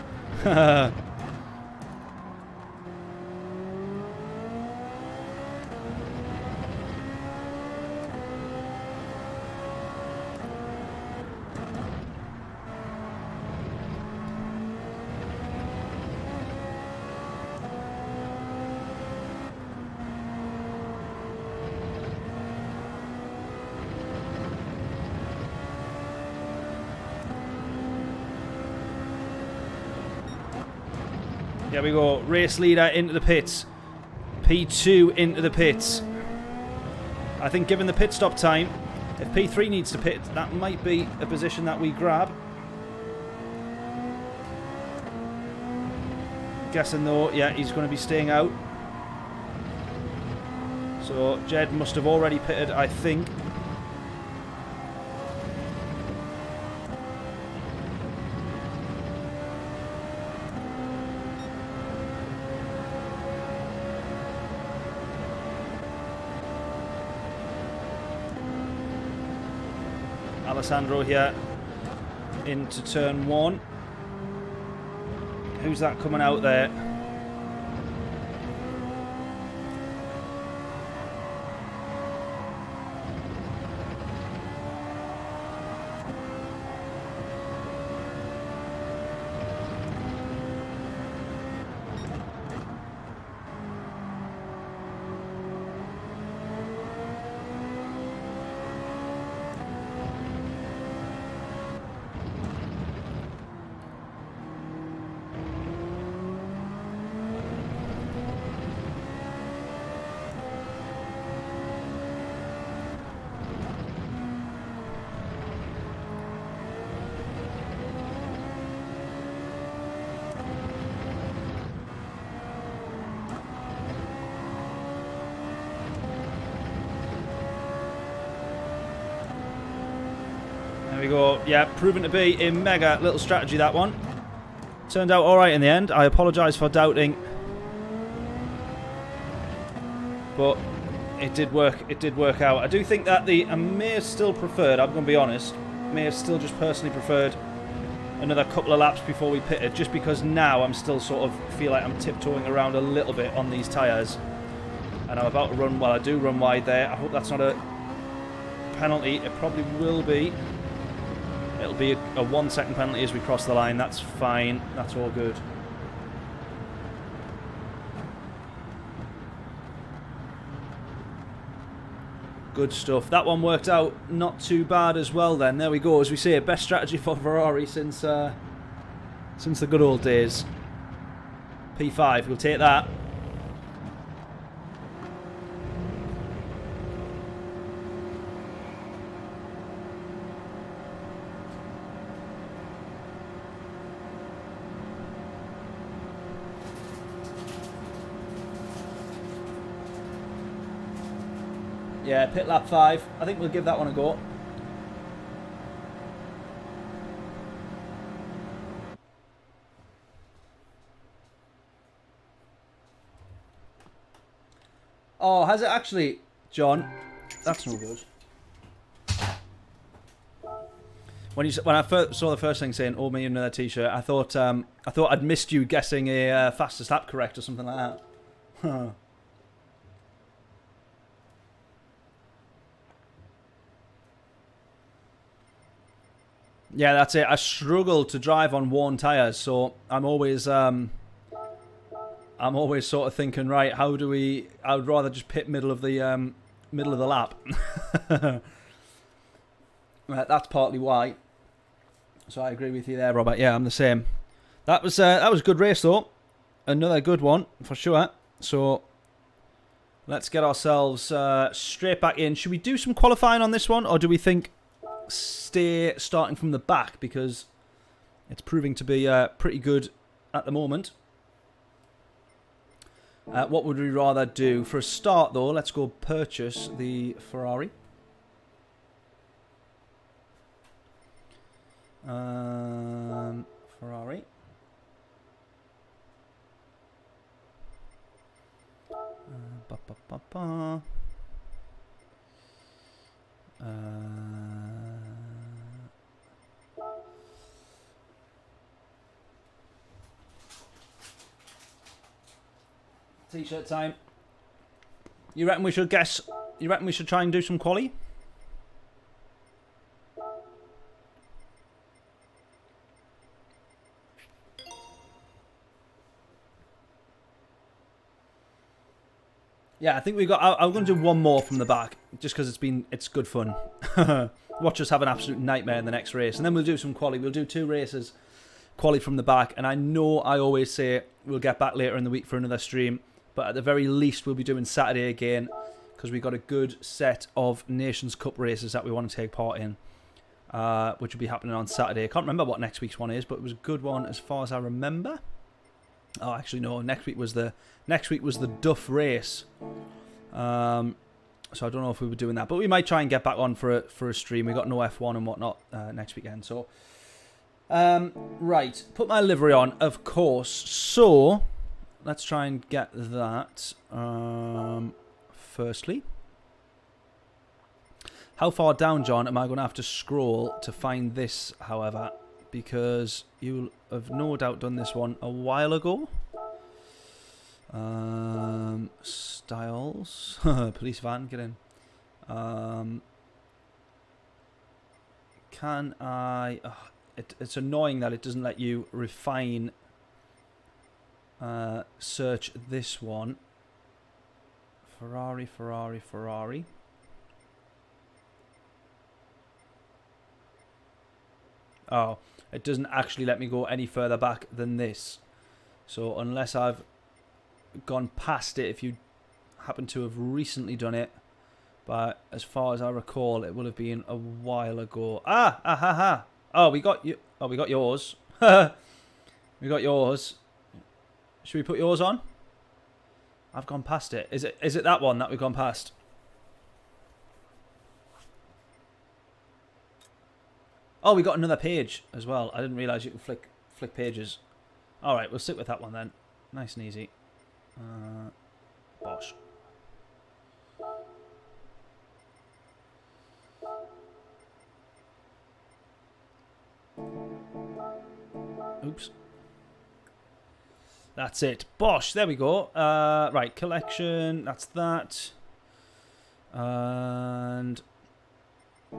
Speaker 1: There we go, race leader into the pits. P2 into the pits. I think given the pit stop time, if P3 needs to pit, that might be a position that we grab. Guessing though, yeah, he's going to be staying out. So Jed must have already pitted, I think. Alessandro here into turn 1. Who's that coming out there? There we go. Yeah, proven to be a mega little strategy, that one. Turned out alright in the end. I apologise for doubting. But it did work. It did work out. I do think that I may have still preferred, I'm going to be honest, may have still just personally preferred another couple of laps before we pitted, just because now I'm still sort of feel like I'm tiptoeing around a little bit on these tyres. And I'm about to run, well, I do run wide there. I hope that's not a penalty. It probably will be. It'll be a 1 second penalty as we cross the line. That's fine. That's all good. Good stuff. That one worked out not too bad as well then. There we go. As we say, best strategy for Ferrari since the good old days. P5, we'll take that. Yeah, pit lap 5. I think we'll give that one a go. Oh, has it actually, John? That's no good. When I first saw the first thing saying "Oh, me another T-shirt," I thought I'd missed you guessing a fastest lap correct or something like that. Huh. Yeah, that's it. I struggle to drive on worn tyres, so I'm always sort of thinking, right, I would rather just pit middle of the lap. Right, that's partly why. So I agree with you there, Robert. Yeah, I'm the same. That was a good race though. Another good one for sure. So let's get ourselves straight back in. Should we do some qualifying on this one, or do we think stay starting from the back, because it's proving to be pretty good at the moment? What would we rather do? For a start though, let's go purchase the Ferrari. Ferrari. T-shirt time. You reckon we should guess? You reckon we should try and do some quali? Yeah, I think we got. I'm going to do one more from the back, just because it's good fun. Watch us have an absolute nightmare in the next race, and then we'll do some quali. We'll do 2 races, quali from the back, and I know I always say we'll get back later in the week for another stream, but at the very least we'll be doing Saturday again, because we've got a good set of Nations Cup races that we want to take part in, which will be happening on Saturday. I can't remember what next week's one is, but it was a good one as far as I remember. Oh, actually no. Next week was the Duff race. So I don't know if we were doing that, but we might try and get back on for a stream. We got no F1 and whatnot next weekend. So right, put my livery on, of course. So let's try and get that. Firstly, how far down, John, am I going to have to scroll to find this? However, because you'll have no doubt done this one a while ago. Styles. Police van, get in. Can I... it's annoying that it doesn't let you refine search this one. Ferrari. Oh, it doesn't actually let me go any further back than this. So unless I've gone past it, if you happen to have recently done it, but as far as I recall, it will have been a while ago. Oh, we got you. Oh, we got yours. We got yours. Should we put yours on? I've gone past it. Is it that one that we've gone past? Oh, we got another page as well. I didn't realise you could flick pages. All right, we'll stick with that one then. Nice and easy. Bosh. Oops. That's it. Bosh. There we go. Right, collection. That's that. And...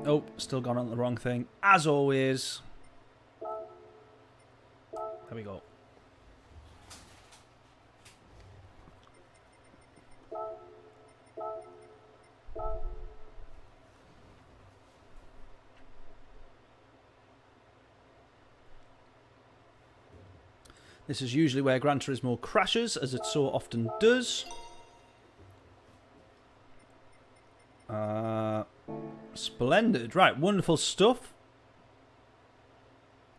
Speaker 1: oh, still gone on the wrong thing. As always. There we go. This is usually where Gran Turismo crashes, as it so often does. Splendid. Right, wonderful stuff.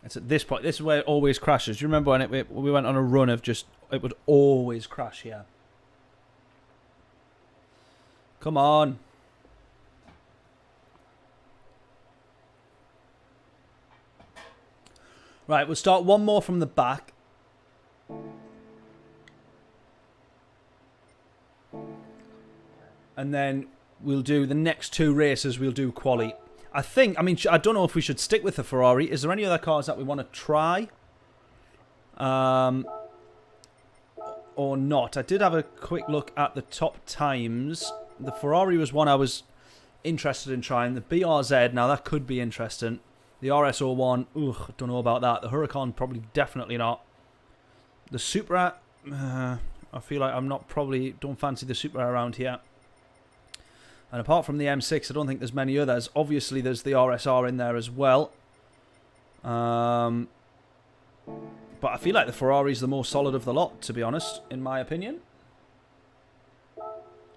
Speaker 1: It's at this point. This is where it always crashes. Do you remember when we went on a run of just... it would always crash here. Come on. Right, we'll start one more from the back. And then we'll do the next two races. We'll do quali. I don't know if we should stick with the Ferrari. Is there any other cars that we want to try? Or not? I did have a quick look at the top times. The Ferrari was one I was interested in trying. The BRZ, now that could be interesting. The RS01, ugh, don't know about that. The Huracan, probably definitely not. The Supra, I feel like don't fancy the Supra around here. And apart from the M6, I don't think there's many others. Obviously, there's the RSR in there as well. But I feel like the Ferrari's the more solid of the lot, to be honest, in my opinion.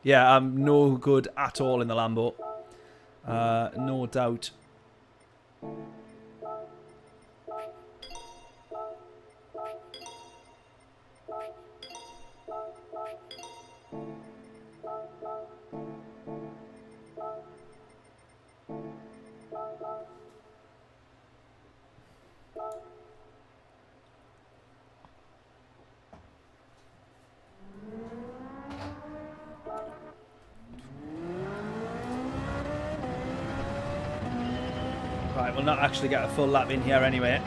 Speaker 1: Yeah, I'm no good at all in the Lambo. No doubt. Right, we'll not actually get a full lap in here anyway.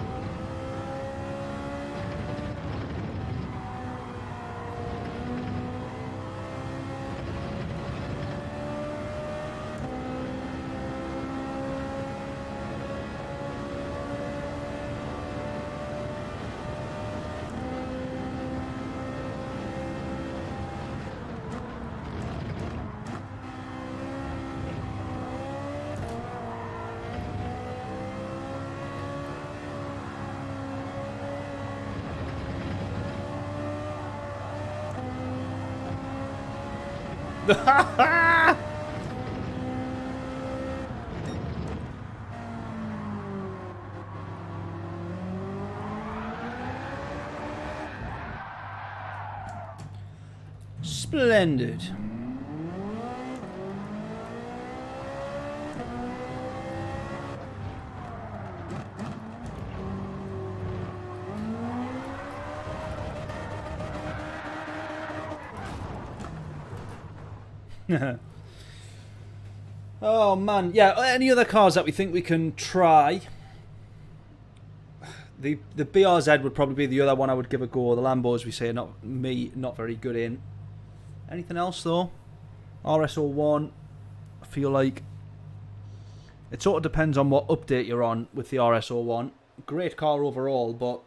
Speaker 1: Splendid. Oh man, yeah. Any other cars that we think we can try? The BRZ would probably be the other one I would give a go. The Lambos, we say, not very good in. Anything else though? RS01, I feel like it sort of depends on what update you're on with the RS01. Great car overall, but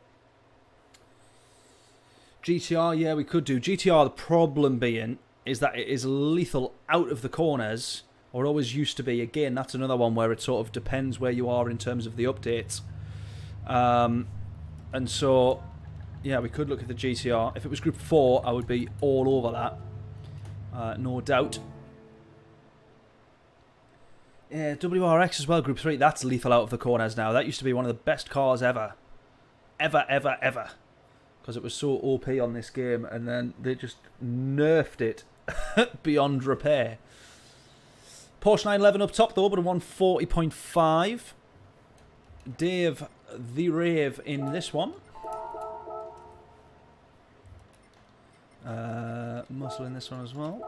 Speaker 1: GTR, yeah, we could do. GTR, the problem being is that it is lethal out of the corners, or it always used to be. Again, that's another one where it sort of depends where you are in terms of the updates. And so, yeah, we could look at the GTR. If it was Group 4, I would be all over that. No doubt. Yeah, WRX as well, Group 3. That's lethal out of the corners now. That used to be one of the best cars ever. Ever. Because it was so OP on this game, and then they just nerfed it beyond repair. Porsche 911 up top though, but a 140.5. Dave the Rave in this one. Muscle in this one as well.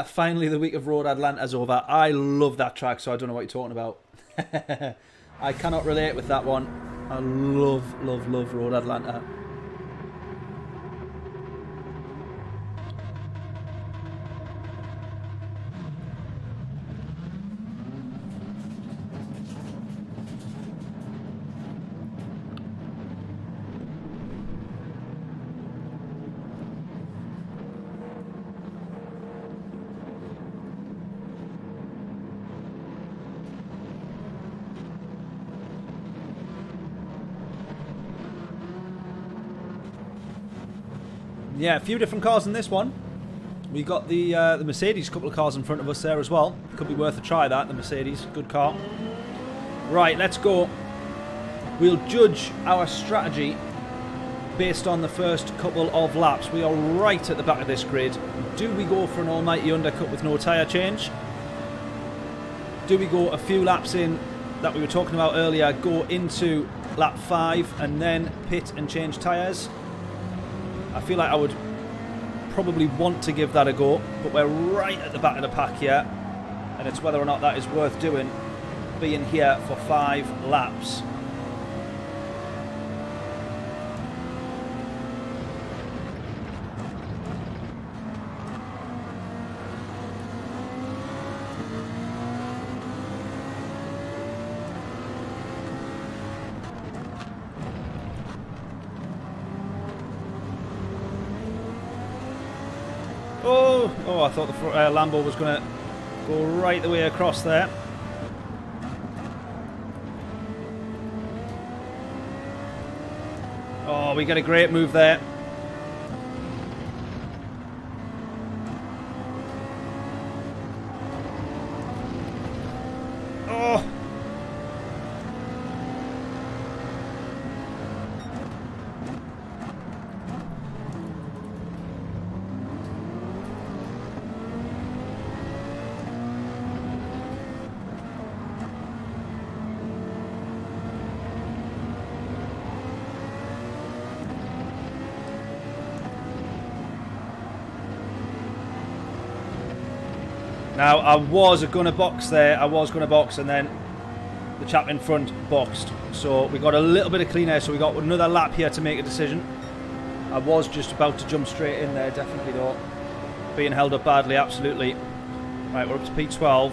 Speaker 1: Finally, the week of Road Atlanta's over. I love that track, so I don't know what you're talking about. I cannot relate with that one. I love Road Atlanta. Yeah, a few different cars in this one. We got the Mercedes, a couple of cars in front of us there as well. Could be worth a try that, the Mercedes. Good car. Right, let's go. We'll judge our strategy based on the first couple of laps. We are right at the back of this grid. Do we go for an almighty undercut with no tyre change? Do we go a few laps in that we were talking about earlier, go into lap 5 and then pit and change tyres? I feel like I would probably want to give that a go, but we're right at the back of the pack here, and it's whether or not that is worth doing, being here for 5 laps. Oh, I thought the Lambo was going to go right the way across there. Oh, we get a great move there. Oh. Now, I was going to box there. I was going to box, and then the chap in front boxed. So we got a little bit of clean air, so we got another lap here to make a decision. I was just about to jump straight in there, definitely though. Being held up badly, absolutely. Right, we're up to P12.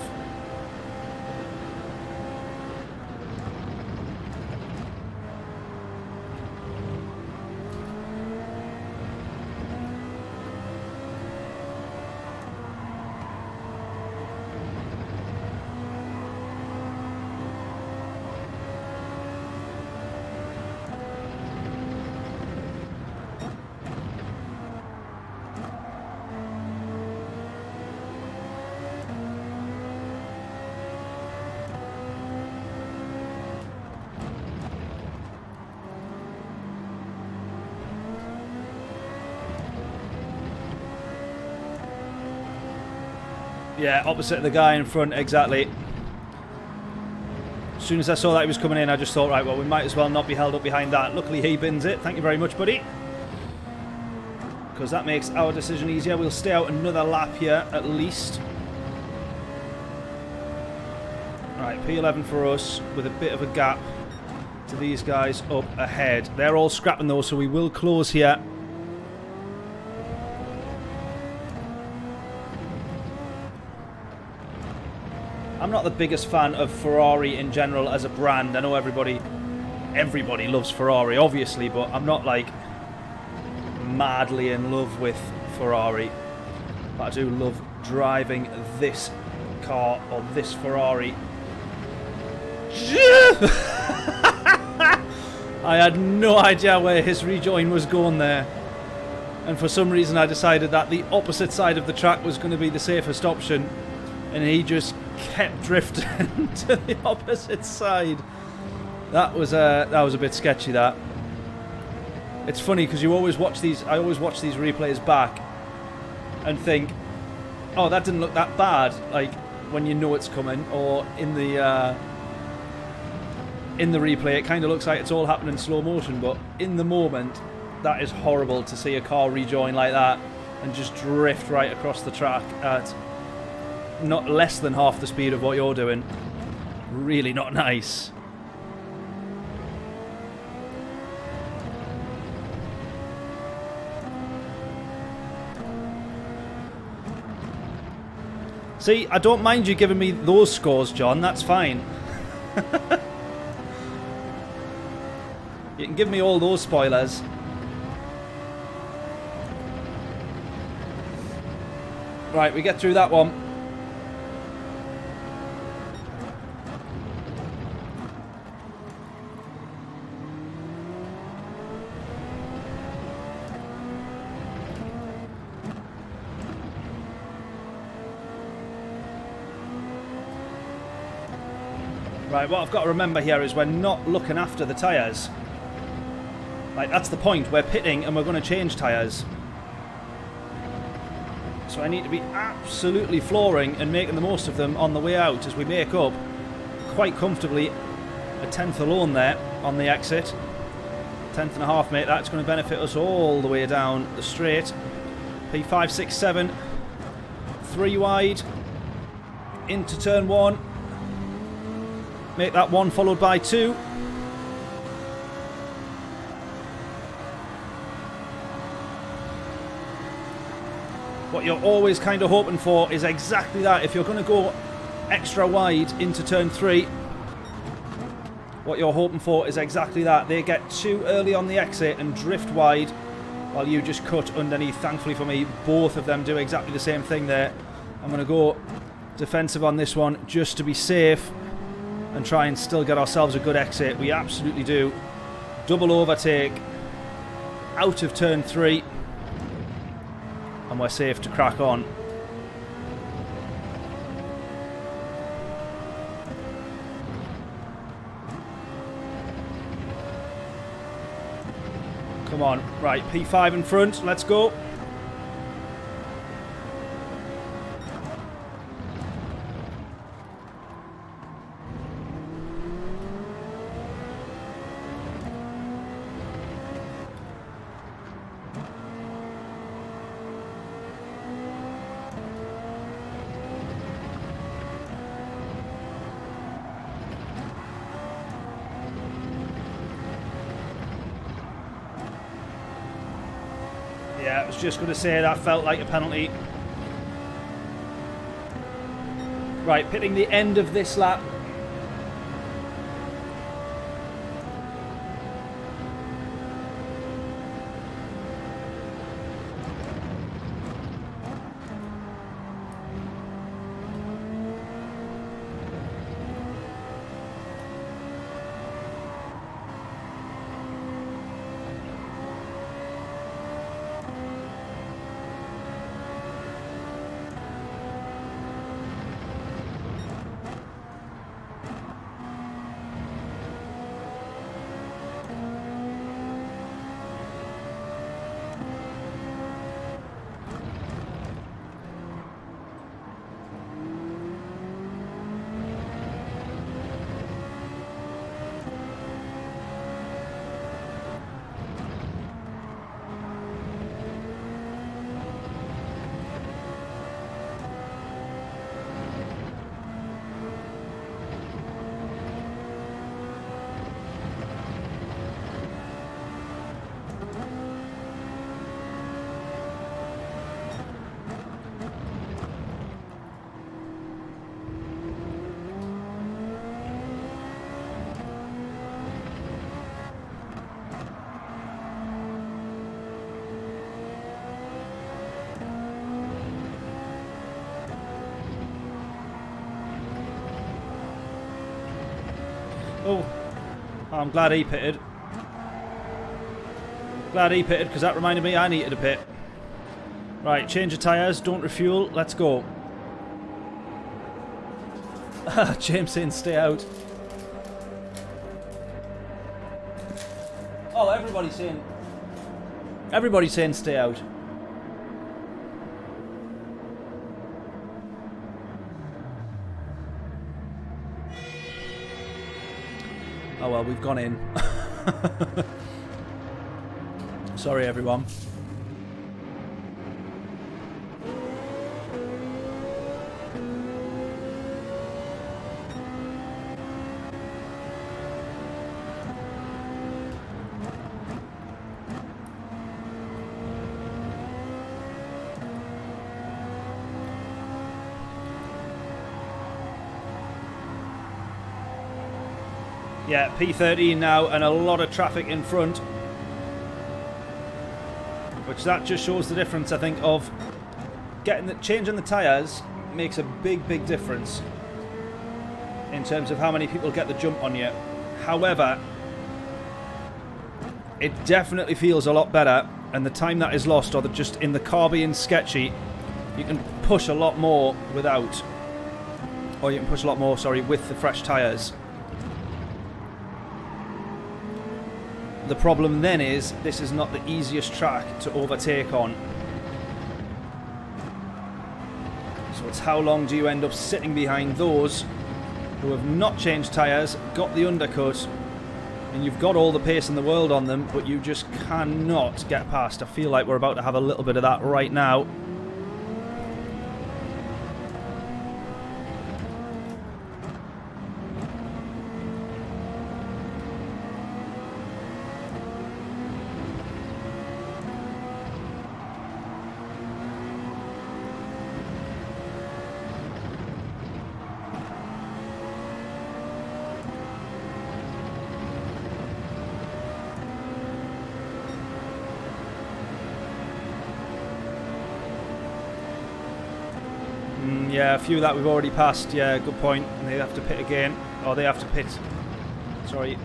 Speaker 1: Yeah, opposite of the guy in front, exactly. As soon as I saw that he was coming in, I just thought, right, well, we might as well not be held up behind that. Luckily, he bins it. Thank you very much, buddy. Because that makes our decision easier. We'll stay out another lap here, at least. Right, P11 for us, with a bit of a gap to these guys up ahead. They're all scrapping, though, so we will close here. I'm not the biggest fan of Ferrari in general as a brand. I know everybody loves Ferrari, obviously, but I'm not, like, madly in love with Ferrari. But I do love driving this car, or this Ferrari. I had no idea where his rejoin was going there. And for some reason I decided that the opposite side of the track was going to be the safest option. And he just kept drifting to the opposite side. That was a bit sketchy, that. It's funny because I always watch these replays back and think, oh, that didn't look that bad, like when you know it's coming, or in the replay it kind of looks like it's all happening in slow motion, but in the moment that is horrible to see a car rejoin like that and just drift right across the track at not less than half the speed of what you're doing. Really not nice. See, I don't mind you giving me those scores, John. That's fine. You can give me all those spoilers. Right, we get through that one. Right, what I've got to remember here is we're not looking after the tyres. Like, that's the point. We're pitting and we're going to change tyres. So I need to be absolutely flooring and making the most of them on the way out as we make up quite comfortably a tenth alone there on the exit. Tenth and a half, mate. That's going to benefit us all the way down the straight. P5, 6, 7. 3 wide. Into turn 1. Make that 1 followed by 2. What you're always kind of hoping for is exactly that. If you're going to go extra wide into turn 3, what you're hoping for is exactly that. They get too early on the exit and drift wide while you just cut underneath. Thankfully for me, both of them do exactly the same thing there. I'm going to go defensive on this one just to be safe and try and still get ourselves a good exit. We absolutely do. Double overtake out of turn 3. And we're safe to crack on. Come on. Right, P5 in front. Let's go. Yeah, I was just going to say that felt like a penalty. Right, pitting the end of this lap. Oh, I'm glad he pitted. Glad he pitted because that reminded me I needed a pit. Right, change of tyres, don't refuel, let's go. James saying stay out. Oh, everybody's saying stay out. Oh well, we've gone in. Sorry everyone. Yeah, P13 now and a lot of traffic in front. Which that just shows the difference, I think, of changing the tyres makes a big difference in terms of how many people get the jump on you. However, it definitely feels a lot better, and the time that is lost, or just in the car being sketchy, you can push a lot more without, or you can push a lot more, sorry, with the fresh tyres. The problem then is, this is not the easiest track to overtake on. So it's how long do you end up sitting behind those who have not changed tyres, got the undercut, and you've got all the pace in the world on them, but you just cannot get past. I feel like we're about to have a little bit of that right now. Yeah, a few that we've already passed. Yeah, good point. And they have to pit again. Or they have to pit. Sorry,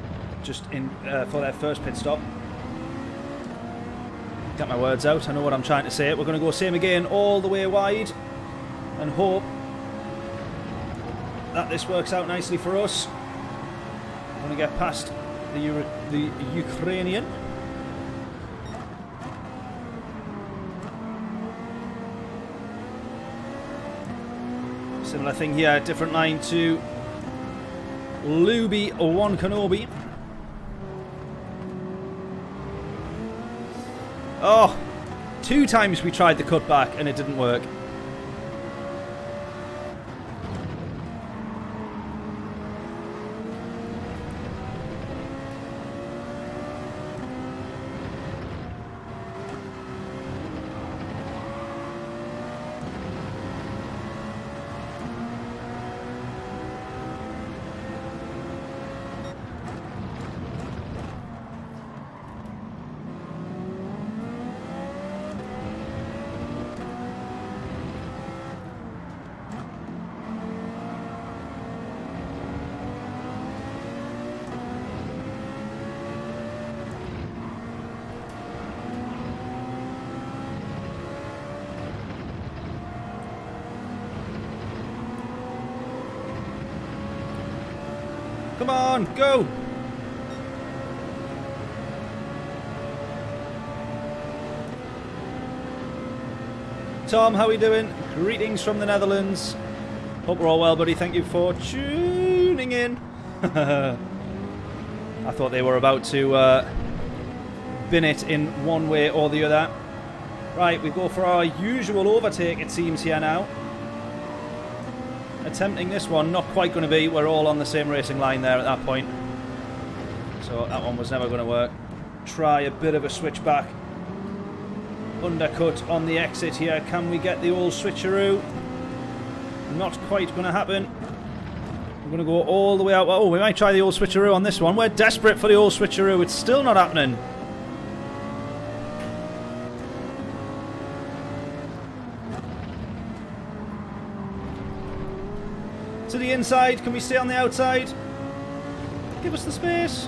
Speaker 1: just in for their first pit stop. Get my words out. I know what I'm trying to say. We're going to go same again all the way wide. And hope that this works out nicely for us. We're going to get past the Ukrainian. Similar thing here, different line to Luby One Kenobi. Oh, 2 times we tried the cutback and it didn't work. Come on, go! Tom, how are we doing? Greetings from the Netherlands. Hope we're all well, buddy. Thank you for tuning in. I thought they were about to bin it in one way or the other. Right, we go for our usual overtake, it seems, here now. Attempting this one, not quite going to be. We're all on the same racing line there at that point. So that one was never going to work. Try a bit of a switchback. Undercut on the exit here. Can we get the old switcheroo? Not quite going to happen. We're going to go all the way out. Oh, we might try the old switcheroo on this one. We're desperate for the old switcheroo. It's still not happening. To the inside. Can we stay on the outside? Give us the space.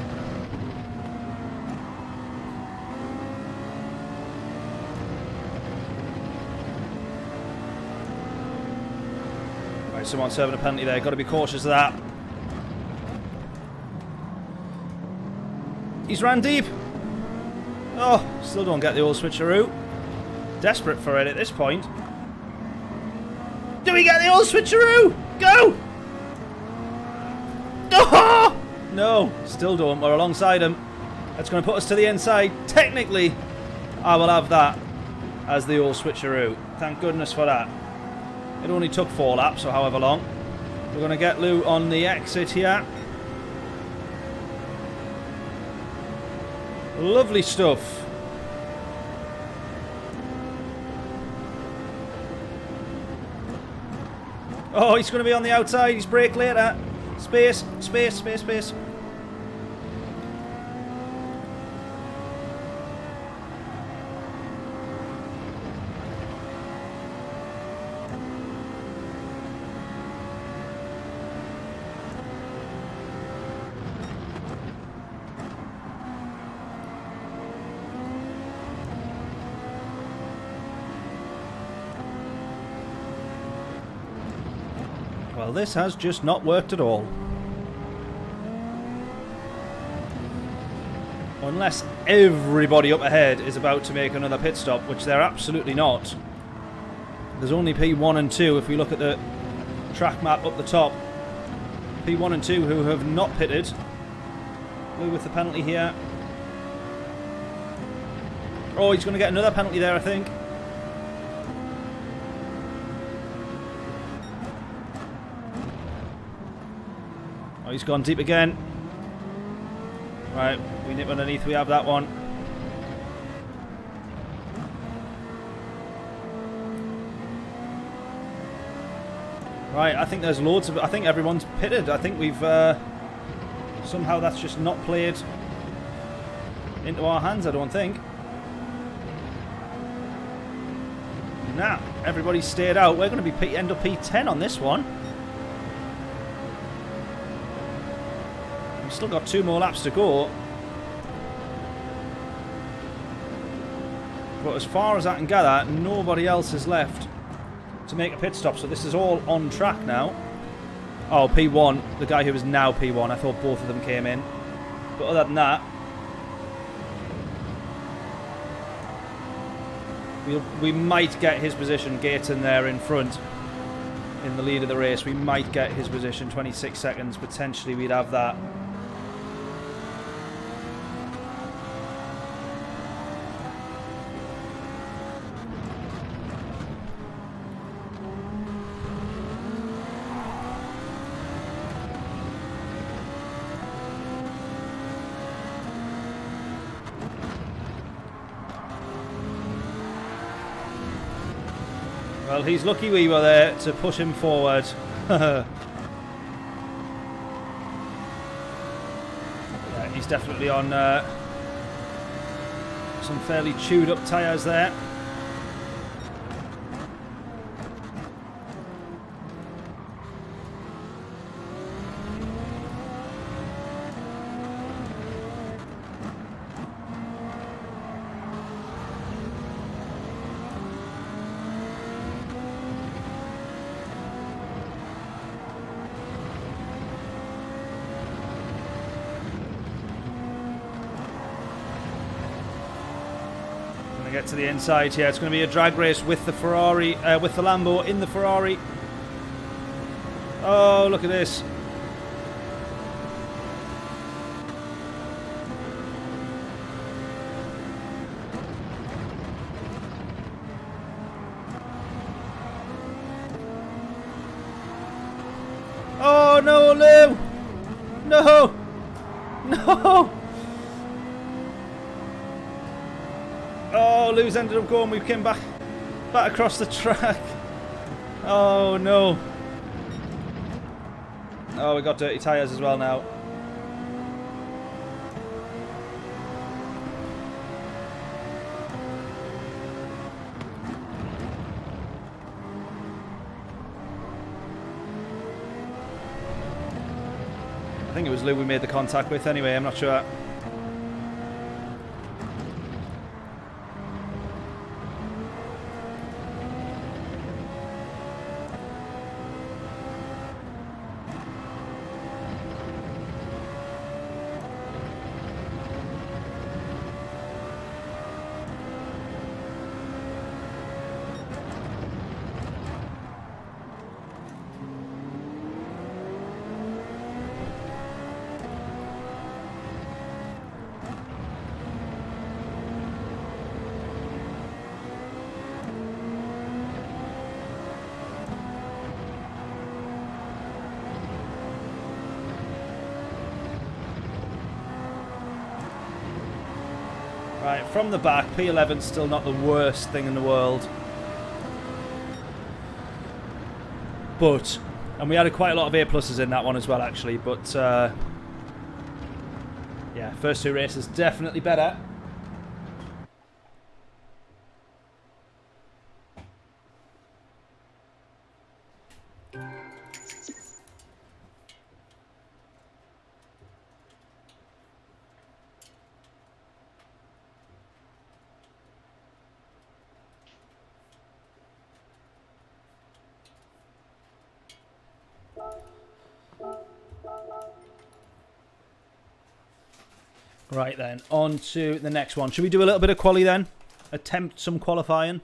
Speaker 1: Right, someone serving a penalty there. Got to be cautious of that. He's ran deep. Oh, still don't get the old switcheroo. Desperate for it at this point. Do we get the old switcheroo? Go! Oh! No, still don't. We're alongside him. That's going to put us to the inside. Technically, I will have that as the old switcheroo. Thank goodness for that. It only took 4 laps, or however long. We're going to get Lou on the exit here. Lovely stuff. Oh, he's going to be on the outside. He's brake later. Space, space, space, space. Well, this has just not worked at all. Unless everybody up ahead is about to make another pit stop, which they're absolutely not. There's only P1 and 2 if we look at the track map up the top. P1 and 2 who have not pitted. Lou with the penalty here. Oh, he's going to get another penalty there, I think. Oh, he's gone deep again. Right, we nip underneath, we have that one. Right, I think there's loads of... I think everyone's pitted. I think we've... somehow that's just not played into our hands, I don't think. Nah, everybody's stayed out. We're going to be end up P10 on this one. We've still got 2 more laps to go. But as far as I can gather, nobody else is left to make a pit stop. So this is all on track now. Oh, P1, the guy who is now P1. I thought both of them came in. But other than that, we might get his position. Gaten there in front in the lead of the race. We might get his position. 26 seconds. Potentially we'd have that. Well, he's lucky we were there to push him forward. Yeah, he's definitely on some fairly chewed up tyres there. Get to the inside here. It's going to be a drag race with the Ferrari, with the Lambo in the Ferrari. Oh, look at this. Oh, no, Lou! No! No! Oh, Lou's ended up going. We came back across the track. Oh, no. Oh, we got dirty tyres as well now. I think it was Lou we made the contact with anyway, I'm not sure. Right, from the back, P11's still not the worst thing in the world. But, and we had quite a lot of A-pluses in that one as well, actually. But, yeah, first two races definitely better. Right then, on to the next one. Should we do a little bit of quali then? Attempt some qualifying.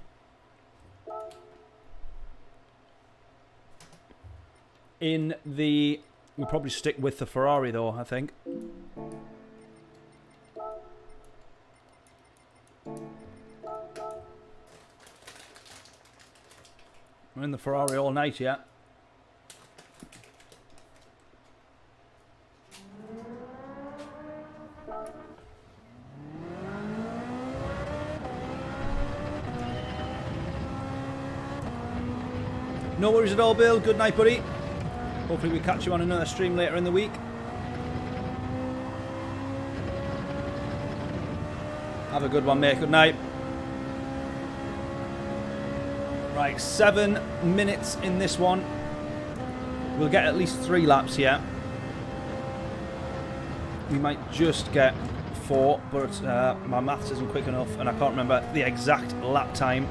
Speaker 1: In the... We'll probably stick with the Ferrari though, I think. We're in the Ferrari all night, yeah. No worries at all, Bill. Good night, buddy. Hopefully we catch you on another stream later in the week. Have a good one, mate. Good night. Right, 7 minutes in this one. We'll get at least 3 laps here. We might just get 4, but my maths isn't quick enough and I can't remember the exact lap time.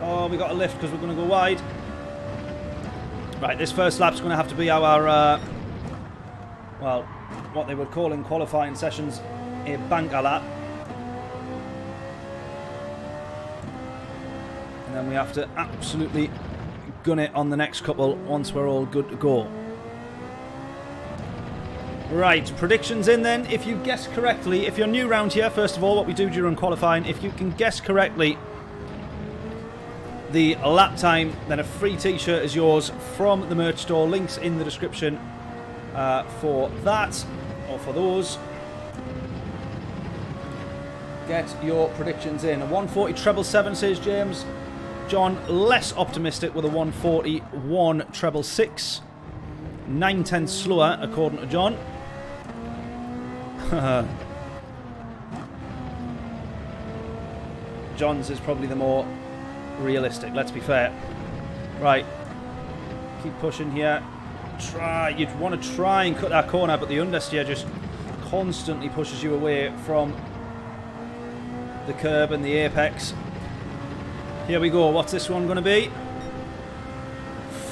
Speaker 1: Oh, we got a lift because we're going to go wide. Right, this first lap's going to have to be our, well, what they would call in qualifying sessions a banker lap. And then we have to absolutely gun it on the next couple once we're all good to go. Right, predictions in then. If you guess correctly, if you're new round here, first of all, what we do during qualifying, if you can guess correctly the lap time, then a free t-shirt is yours from the merch store. Links in the description for that, or for those. Get your predictions in. A 140 treble 7, says James. John, less optimistic with a 141 treble 6. 9/10 slower, according to John. John's is probably the more realistic, let's be fair. Right, keep pushing here. You'd want to try and cut that corner, but the understeer just constantly pushes you away from the curb and the apex. Here we go. What's this one going to be?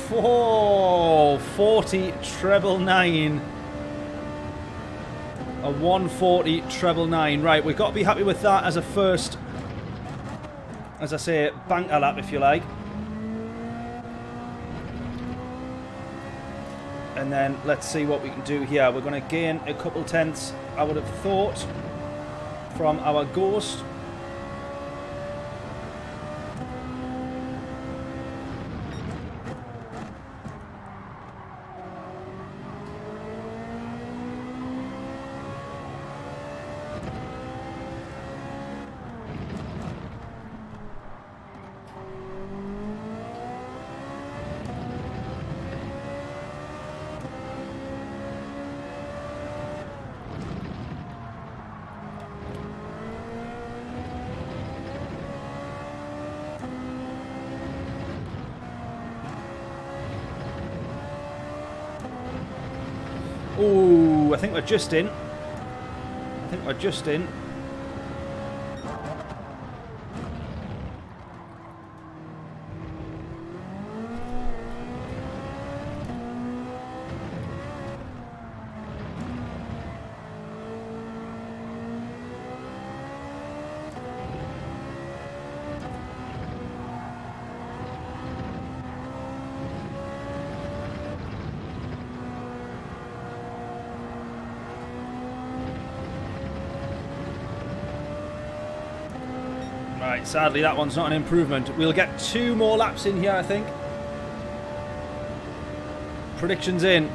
Speaker 1: 40 treble 9. A 140 treble 9. Right, we've got to be happy with that as a first, as I say, banker lap, if you like. And then let's see what we can do here. We're going to gain a couple tenths, I would have thought, from our Ghost. Ooh, I think we're just in. I think we're just in. Right, sadly that one's not an improvement. We'll get 2 more laps in here, I think. Predictions in.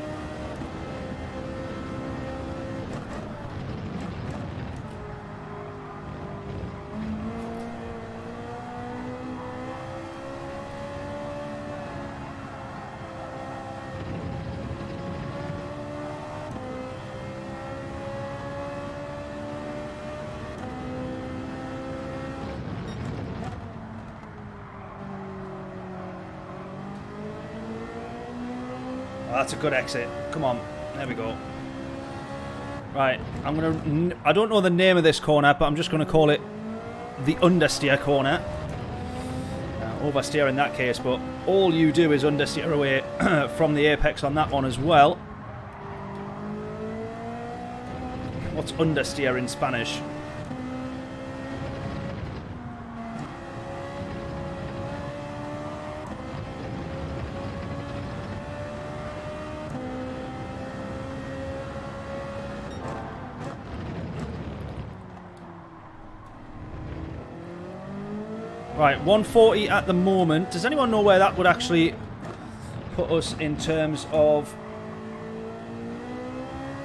Speaker 1: Oh, that's a good exit. Come on. There we go. Right. I don't know the name of this corner, but I'm just going to call it the understeer corner. Oversteer in that case, but all you do is understeer away from the apex on that one as well. What's understeer in Spanish? Right, 140 at the moment. Does anyone know where that would actually put us in terms of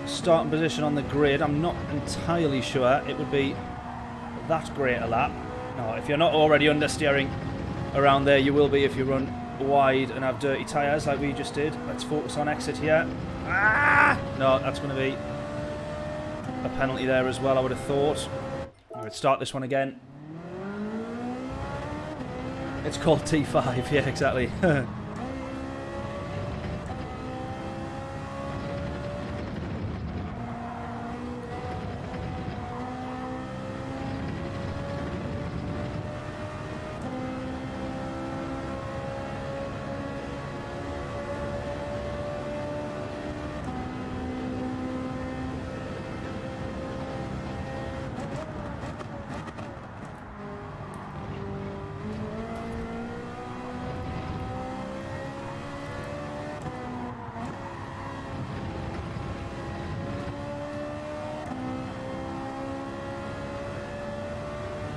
Speaker 1: starting position on the grid? I'm not entirely sure it would be that great a lap. No, if you're not already understeering around there, you will be if you run wide and have dirty tyres like we just did. Let's focus on exit here. Ah! No, that's going to be a penalty there as well, I would have thought. Let's start this one again. It's called T5, yeah, exactly.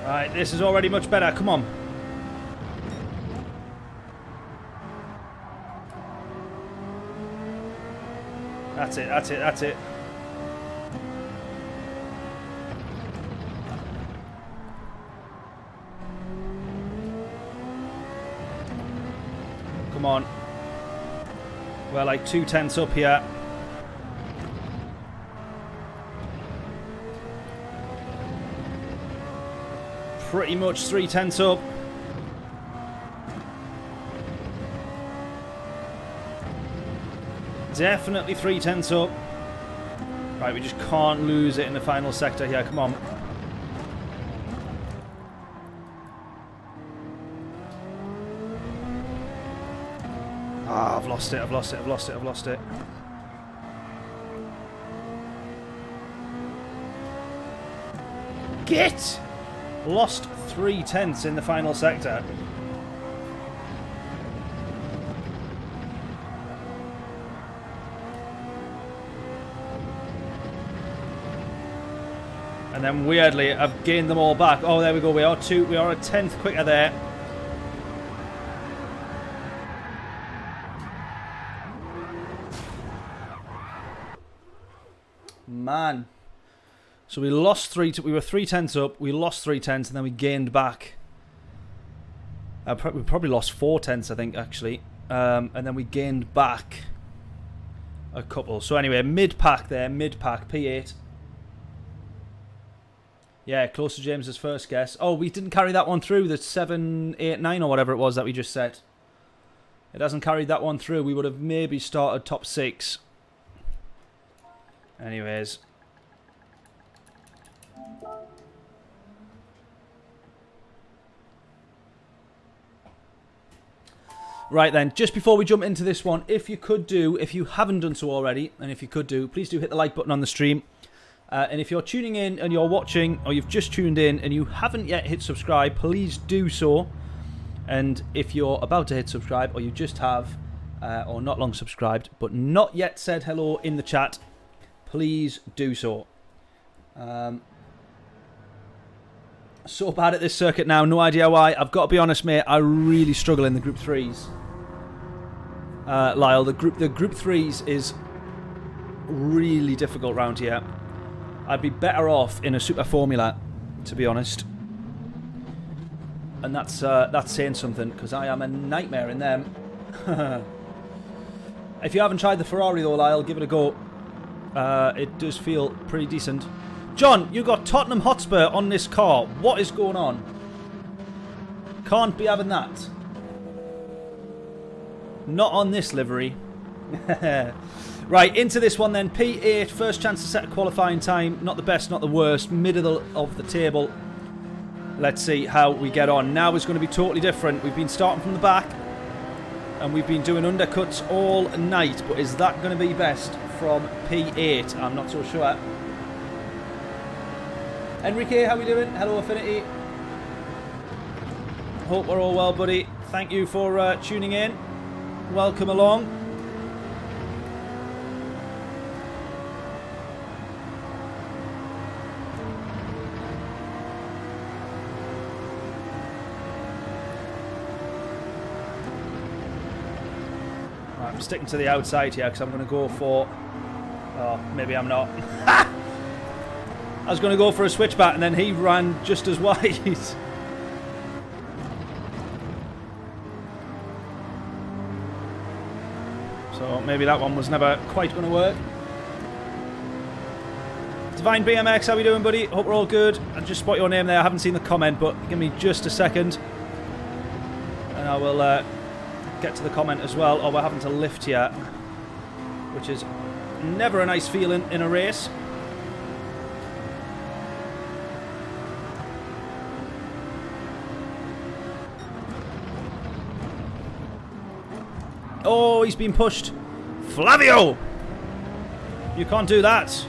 Speaker 1: Right, this is already much better. Come on. That's it, that's it, that's it. Come on. We're like 2/10 up here. Pretty much 3/10 up. Definitely 3/10 up. Right, we just can't lose it in the final sector here. Come on. Ah, I've lost it, I've lost it, I've lost it, I've lost it. Get! Lost 3/10 in the final sector. And then weirdly, I've gained them all back. Oh, there we go. We are a 10th quicker there. Man. So we lost we were 3/10 up, we lost 3/10, and then we gained back. We probably lost 4/10, I think, actually. And then we gained back a couple. So anyway, mid-pack there, mid-pack, P8. Yeah, close to James's first guess. Oh, we didn't carry that one through, the 7, 8, 9 or whatever it was that we just set. It hasn't carried that one through. We would have maybe started top 6. Anyways. Right then, just before we jump into this one, if you haven't done so already, and if you could do, please do hit the like button on the stream. And if you're tuning in and you're watching, or you've just tuned in and you haven't yet hit subscribe, please do so. And if you're about to hit subscribe, or you just have, or not long subscribed, but not yet said hello in the chat, please do so. So bad at this circuit now, no idea why. I've got to be honest, mate, I really struggle in the Group 3s. Lyle, the Group 3s is really difficult round here. I'd be better off in a Super Formula, to be honest. And that's saying something, because I am a nightmare in them. If you haven't tried the Ferrari though, Lyle, give it a go. It does feel pretty decent. John, you got Tottenham Hotspur on this car. What is going on? Can't be having that. Not on this livery. Right, into this one then. P8, first chance to set a qualifying time. Not the best, not the worst. Middle of the table. Let's see how we get on. Now it's going to be totally different. We've been starting from the back. And we've been doing undercuts all night. But is that going to be best from P8? I'm not so sure. Enrique, how we doing? Hello, Affinity. Hope we're all well, buddy. Thank you for tuning in. Welcome along. Right, I'm sticking to the outside here because I'm going to go for... Oh, maybe I'm not. I was going to go for a switchback and then he ran just as wide. So maybe that one was never quite going to work. Divine BMX, how we doing, buddy? Hope we're all good. I just spot your name there. I haven't seen the comment, but give me just a second. And I will get to the comment as well. Oh, we're having to lift here, which is never a nice feeling in a race. Oh, he's been pushed. Flavio! You can't do that.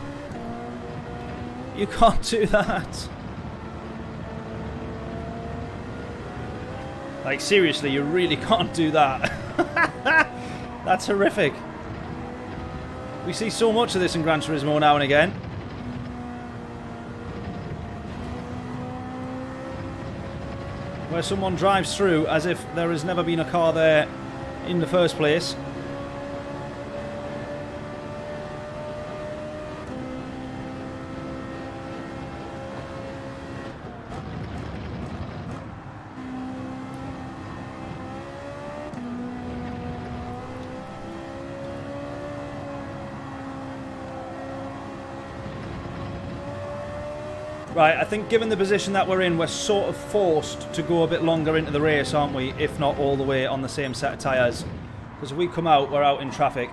Speaker 1: You can't do that. Like, seriously, you really can't do that. That's horrific. We see so much of this in Gran Turismo now and again. Where someone drives through as if there has never been a car there in the first place. Right, I think given the position that we're in, we're sort of forced to go a bit longer into the race, aren't we? If not all the way on the same set of tyres. Because if we come out, we're out in traffic.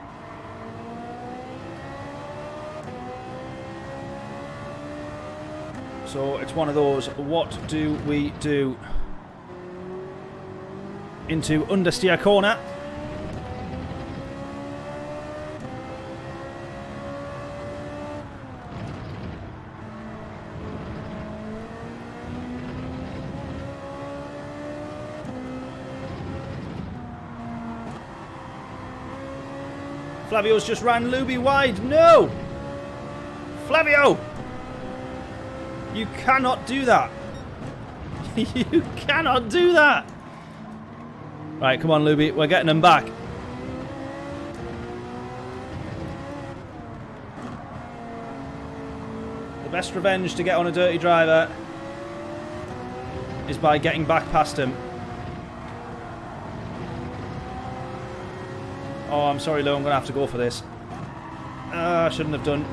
Speaker 1: So it's one of those, what do we do? Into understeer corner. Flavio's just ran Luby wide. No! Flavio! You cannot do that. You cannot do that. Right, come on, Luby. We're getting them back. The best revenge to get on a dirty driver is by getting back past him. Oh, I'm sorry, Lou. I'm going to have to go for this. I shouldn't have done.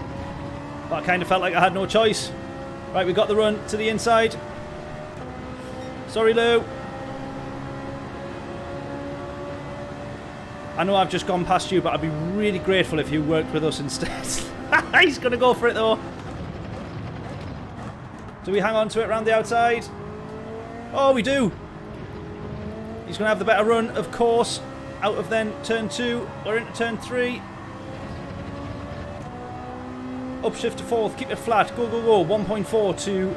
Speaker 1: But I kind of felt like I had no choice. Right, we got the run to the inside. Sorry, Lou. I know I've just gone past you, but I'd be really grateful if you worked with us instead. He's going to go for it, though. Do we hang on to it around the outside? Oh, we do. He's going to have the better run, of course. Out of then turn 2. We're into turn 3. Upshift to 4th. Keep it flat. Go, go, go. 1.4 to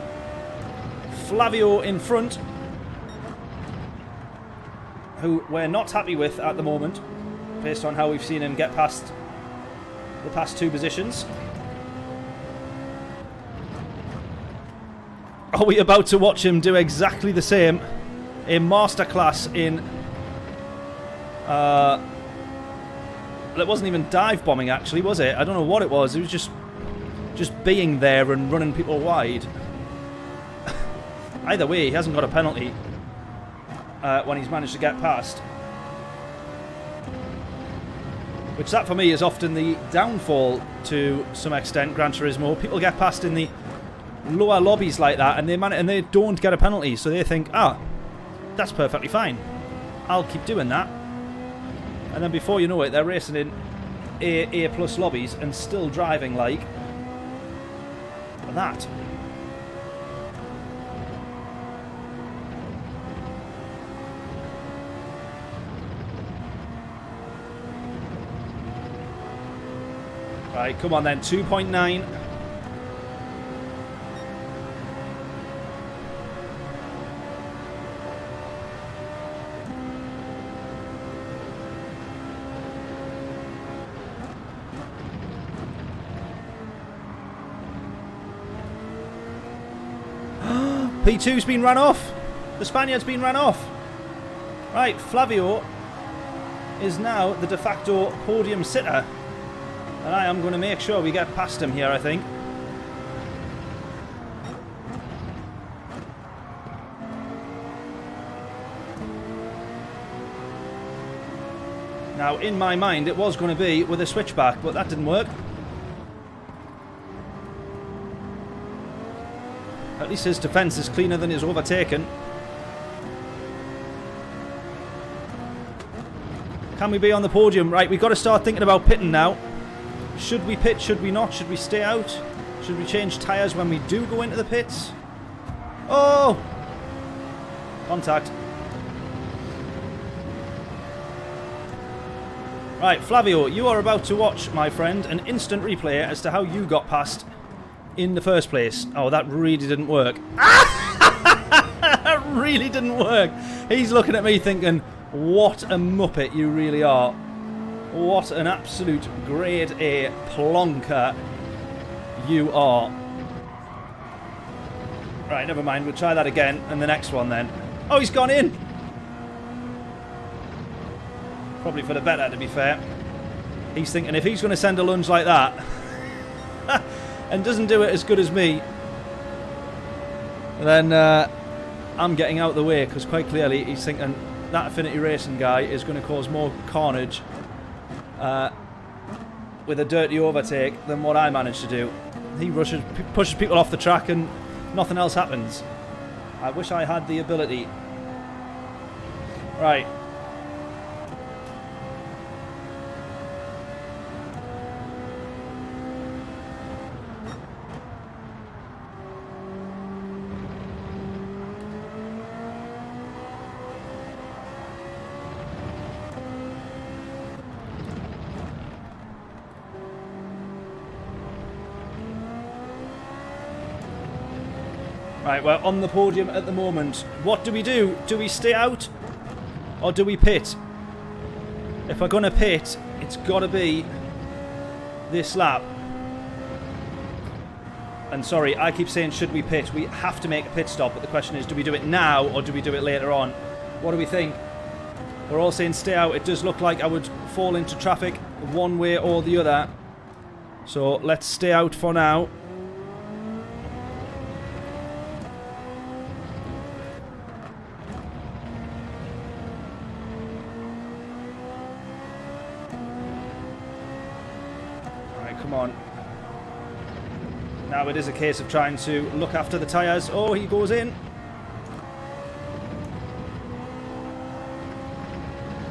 Speaker 1: Flavio in front, who we're not happy with at the moment, based on how we've seen him get past the past 2 positions. Are we about to watch him do exactly the same? A masterclass in... it wasn't even dive bombing, actually, was it? I don't know what it was. It was just being there and running people wide. Either way, he hasn't got a penalty when he's managed to get past. Which that for me is often the downfall to some extent, Gran Turismo. People get past in the lower lobbies like that and they don't get a penalty, so they think, ah, that's perfectly fine. I'll keep doing that. And then before you know it, they're racing in A+ lobbies and still driving like that. Right, come on then, 2.9. P2's been run off. The Spaniard's been run off. Right, Flavio is now the de facto podium sitter. And I am going to make sure we get past him here, I think. Now, in my mind, it was going to be with a switchback, but that didn't work. At least his defence is cleaner than his overtaken. Can we be on the podium? Right, we've got to start thinking about pitting now. Should we pit? Should we not? Should we stay out? Should we change tyres when we do go into the pits? Oh! Contact. Right, Flavio, you are about to watch, my friend, an instant replay as to how you got past in the first place. Oh, that really didn't work. That really didn't work. He's looking at me thinking, what a muppet you really are. What an absolute grade A plonker you are. Right, never mind. We'll try that again. And the next one then. Oh, he's gone in. Probably for the better, to be fair. He's thinking if he's going to send a lunge like that and doesn't do it as good as me, then I'm getting out of the way, because quite clearly he's thinking that Affinity Racing guy is going to cause more carnage with a dirty overtake than what I managed to do. He pushes people off the track and nothing else happens. I wish I had the ability. Right. Right, we're on the podium at the moment. What do we do? Do we stay out? Or do we pit? If we're going to pit, it's got to be this lap. And sorry, I keep saying should we pit? We have to make a pit stop, but the question is, do we do it now or do we do it later on? What do we think? We're all saying stay out. It does look like I would fall into traffic one way or the other. So let's stay out for now. Come on. Now it is a case of trying to look after the tyres. Oh, he goes in.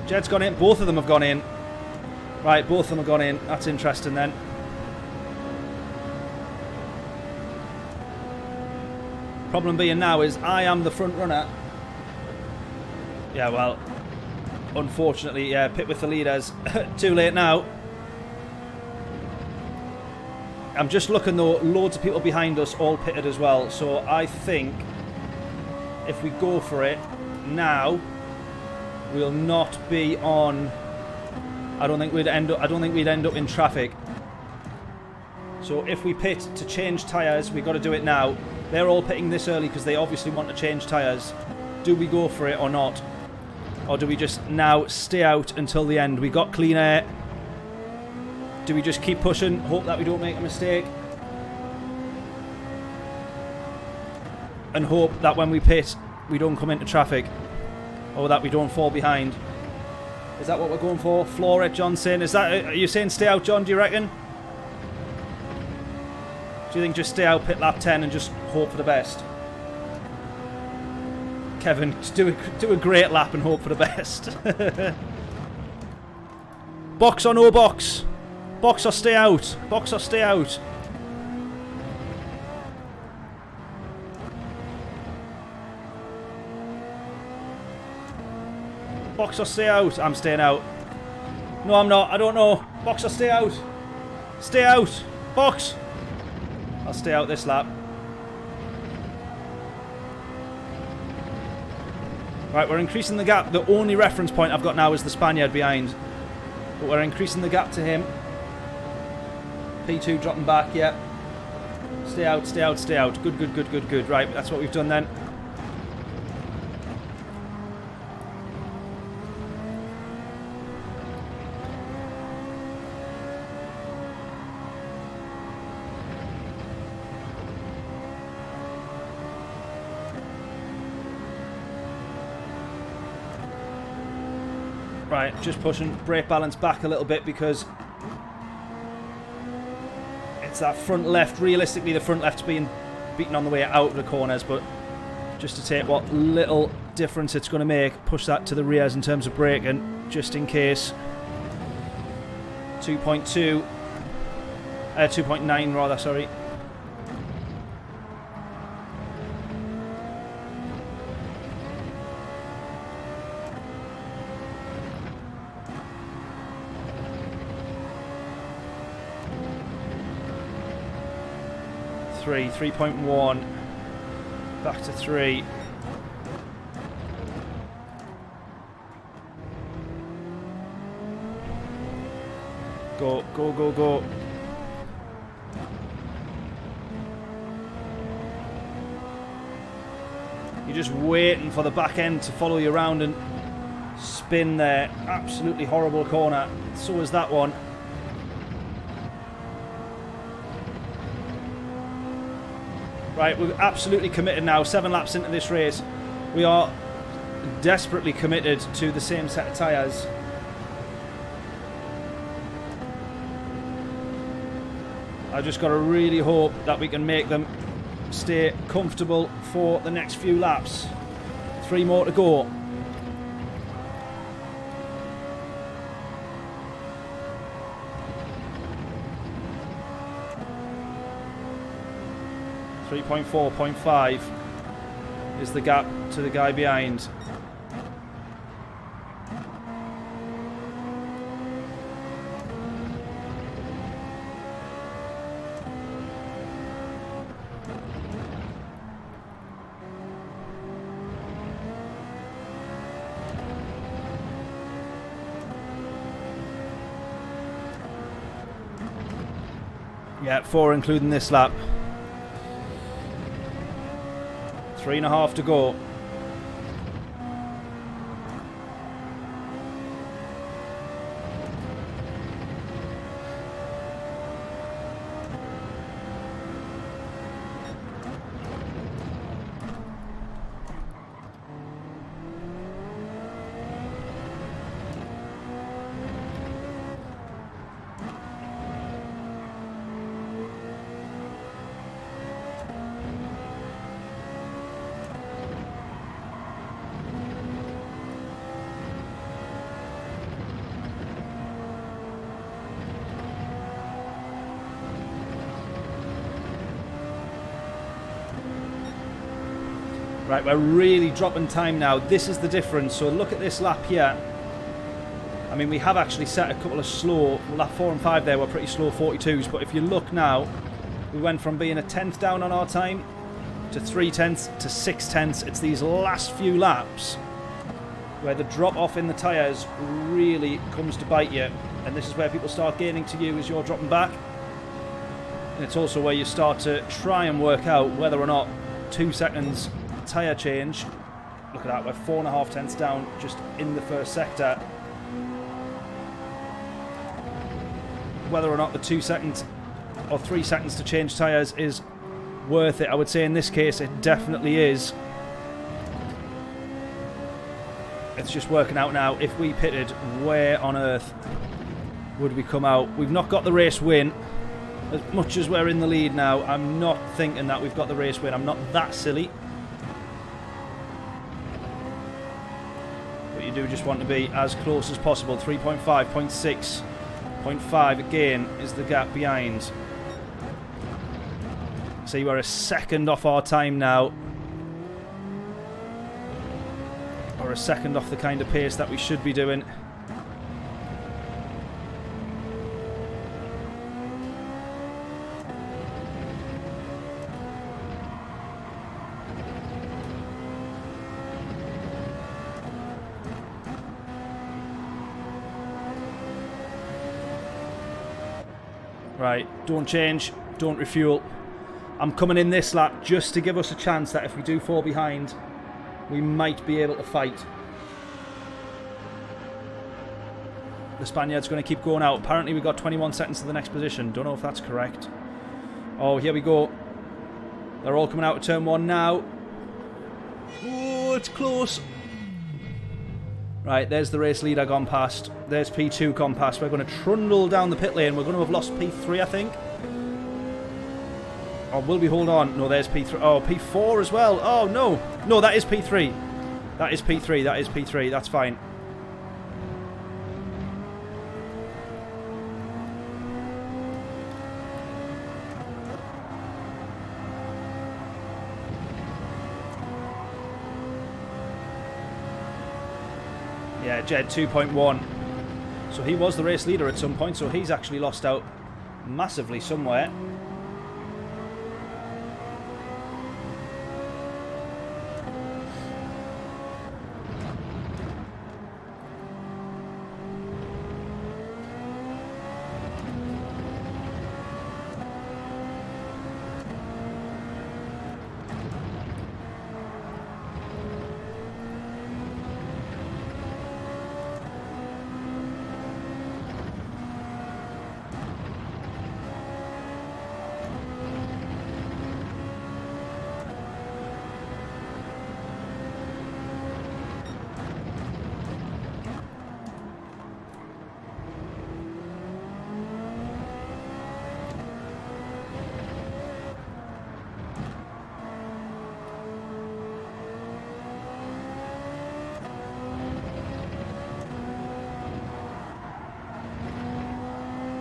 Speaker 1: Jed's gone in. Both of them have gone in. Right, both of them have gone in. That's interesting then. Problem being now is I am the front runner. Yeah, well, unfortunately, yeah, pit with the leaders. Too late now. I'm just looking though, loads of people behind us all pitted as well. So I think if we go for it now, we'll not be on. I don't think we'd end up in traffic. So if we pit to change tyres, we've got to do it now. They're all pitting this early because they obviously want to change tyres. Do we go for it or not? Or do we just now stay out until the end? We got clean air. Do we just keep pushing, hope that we don't make a mistake? And hope that when we pit, we don't come into traffic. Or that we don't fall behind. Is that what we're going for? Floor it, John saying. Are you saying stay out, John, do you reckon? Do you think just stay out, pit lap 10 and just hope for the best? Kevin, do a great lap and hope for the best. Box or no box? Box or stay out? Box or stay out? Box or stay out? I'm staying out. No, I'm not. I don't know. Box or stay out? Stay out. Box. I'll stay out this lap. Right, we're increasing the gap. The only reference point I've got now is the Spaniard behind. But we're increasing the gap to him. P2 dropping back, yeah. Stay out, stay out, stay out. Good, good, good, good, good. Right, that's what we've done then. Right, just pushing brake balance back a little bit because it's that front left. Realistically, the front left's being beaten on the way out of the corners, but just to take what little difference it's going to make, push that to the rears in terms of braking, just in case. 2.9 rather, sorry. Three, 3.1, back to 3. Go, go, go, go. You're just waiting for the back end to follow you around and spin there. Absolutely horrible corner. So is that one. Right, we're absolutely committed now. 7 laps into this race. We are desperately committed to the same set of tyres. I just got to really hope that we can make them stay comfortable for the next few laps. 3 more to go. .5 is the gap to the guy behind. Yeah, 4 including this lap. 3.5 to go. Right, we're really dropping time now. This is the difference. So look at this lap here. I mean, we have actually set a couple of slow, lap 4 and 5 there were pretty slow 42s, but if you look now, we went from being a tenth down on our time to 3 tenths to 6 tenths. It's these last few laps where the drop off in the tyres really comes to bite you, and this is where people start gaining to you as you're dropping back. And it's also where you start to try and work out whether or not 2 seconds tyre change, look at that, we're 4.5 tenths down just in the first sector, whether or not the 2 seconds or 3 seconds to change tyres is worth it. I would say in this case it definitely is. It's just working out now. If we pitted, where on earth would we come out? We've not got the race win. As much as we're in the lead now, I'm not thinking that we've got the race win. I'm not that silly. But you do just want to be as close as possible. 3.5, 0.6, 0.5 again is the gap behind. See, we're a second off our time now. Or a second off the kind of pace that we should be doing. Right, don't change, don't refuel. I'm coming in this lap just to give us a chance that if we do fall behind, we might be able to fight. The Spaniard's going to keep going out. Apparently we got 21 seconds to the next position. Don't know if that's correct. Oh, here we go. They're all coming out of turn 1 now. Oh, it's close. Right, there's the race leader gone past. There's P2 gone past. We're going to trundle down the pit lane. We're going to have lost P3, I think. Or will we hold on? No, there's P3. Oh, P4 as well. Oh, no. No, that is P3. That is P3. That is P3. That's fine. Yeah, Jed 2.1. So he was the race leader at some point, so he's actually lost out massively somewhere.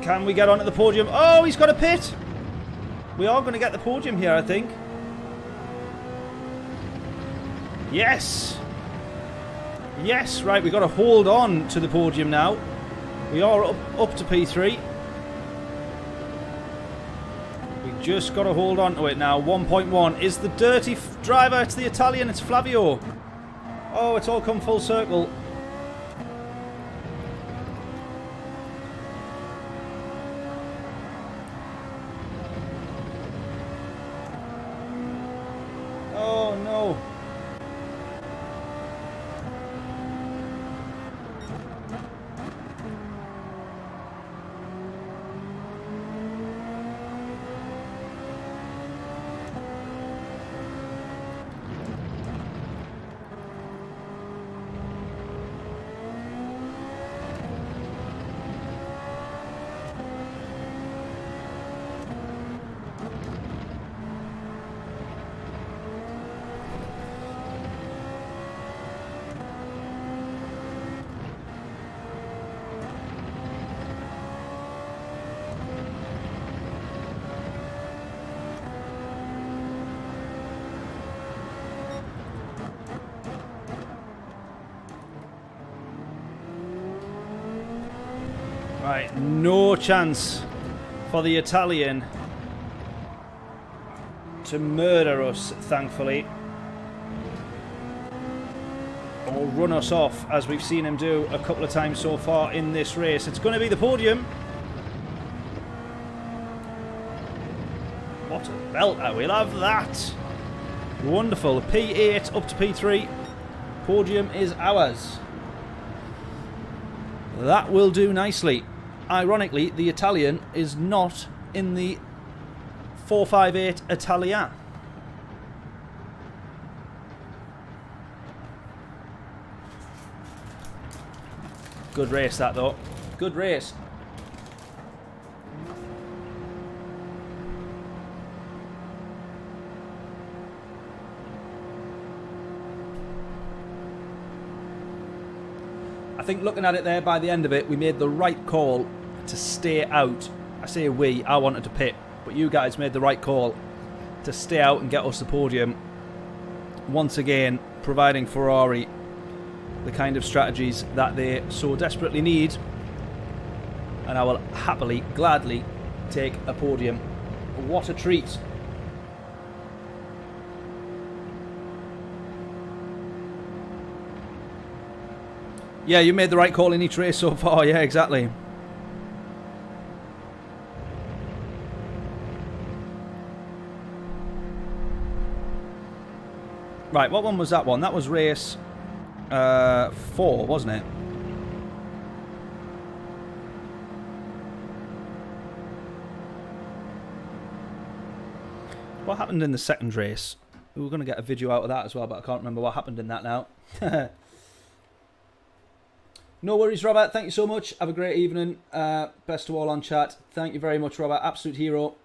Speaker 1: Can we get onto the podium? Oh, he's got a pit. We are going to get the podium here, I think. Yes. Yes, right, we've got to hold on to the podium now. We are up to P3. We just got to hold on to it now. 1.1 is the dirty driver. It's the Italian. It's Flavio. Oh, it's all come full circle. Oh, no. Right, no chance for the Italian to murder us, thankfully. Or run us off, as we've seen him do a couple of times so far in this race. It's going to be the podium. What a belter, we'll have that. Wonderful. P8 up to P3. Podium is ours. That will do nicely. Ironically, the Italian is not in the 458 Italia. Good race that though. Good race. I think looking at it there, by the end of it, we made the right call to stay out. I say we, I wanted to pit, but you guys made the right call to stay out and get us the podium. Once again, providing Ferrari the kind of strategies that they so desperately need. And I will happily, gladly take a podium. What a treat. Yeah, you made the right call in each race so far. Yeah, exactly. Right, what one was that one? That was race 4, wasn't it? What happened in the second race? We were going to get a video out of that as well, but I can't remember what happened in that now. No worries, Robert. Thank you so much. Have a great evening. Best of all on chat. Thank you very much, Robert. Absolute hero.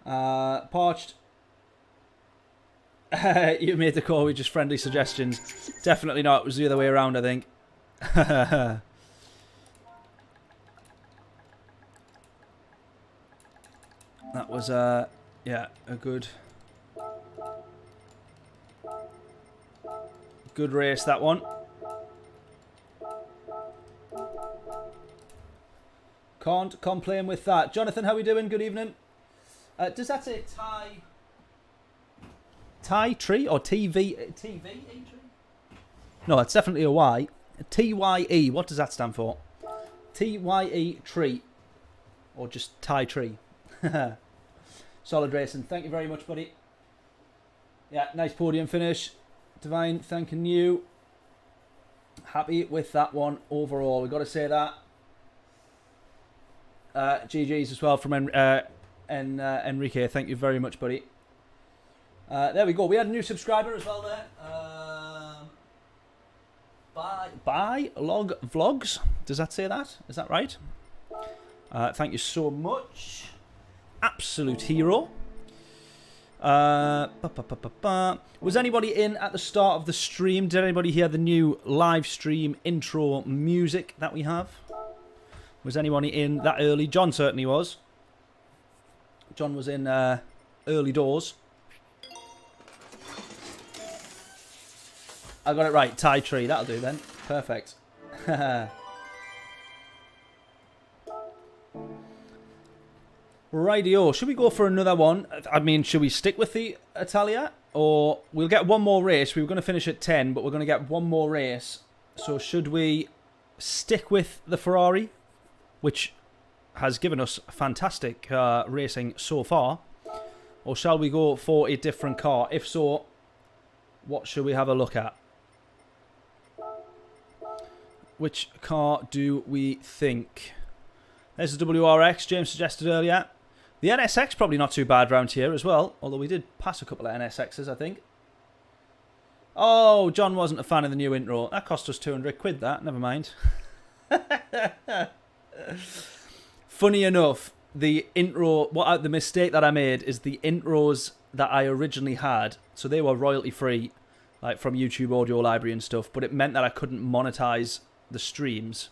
Speaker 1: Parched. You made the call with just friendly suggestions. Definitely not. It was the other way around, I think. That was, yeah, a good race, that one. Can't complain with that. Jonathan, how are we doing? Good evening. Does that say Thai tree or TV tree? No, it's definitely a Y. TYE. What does that stand for? TYE tree, or just Thai tree. Solid racing. Thank you very much, buddy. Yeah, nice podium finish. Divine, thanking you. Happy with that one overall. We've got to say that. GG's as well from Enrique. Thank you very much, buddy. There we go. We had a new subscriber as well there. By Log Vlogs. Does that say that? Is that right? Thank you so much. Absolute hero. Was anybody in at the start of the stream? Did anybody hear the new live stream intro music that we have? Was anybody in that early? John certainly was. John was in early doors. I got it right. Thai tree. That'll do then. Perfect. Rightio. Should we go for another one? I mean, should we stick with the Italia? Or we'll get one more race. We were going to finish at 10, but we're going to get one more race. So should we stick with the Ferrari, which has given us fantastic racing so far? Or shall we go for a different car? If so, what should we have a look at? Which car do we think? There's the WRX James suggested earlier. The NSX probably not too bad round here as well. Although we did pass a couple of NSXs, I think. Oh, John wasn't a fan of the new intro. That cost us 200 quid, that. Never mind. Funny enough, the intro... the mistake that I made is the intros that I originally had. So they were royalty free, like from YouTube Audio Library and stuff. But it meant that I couldn't monetize the streams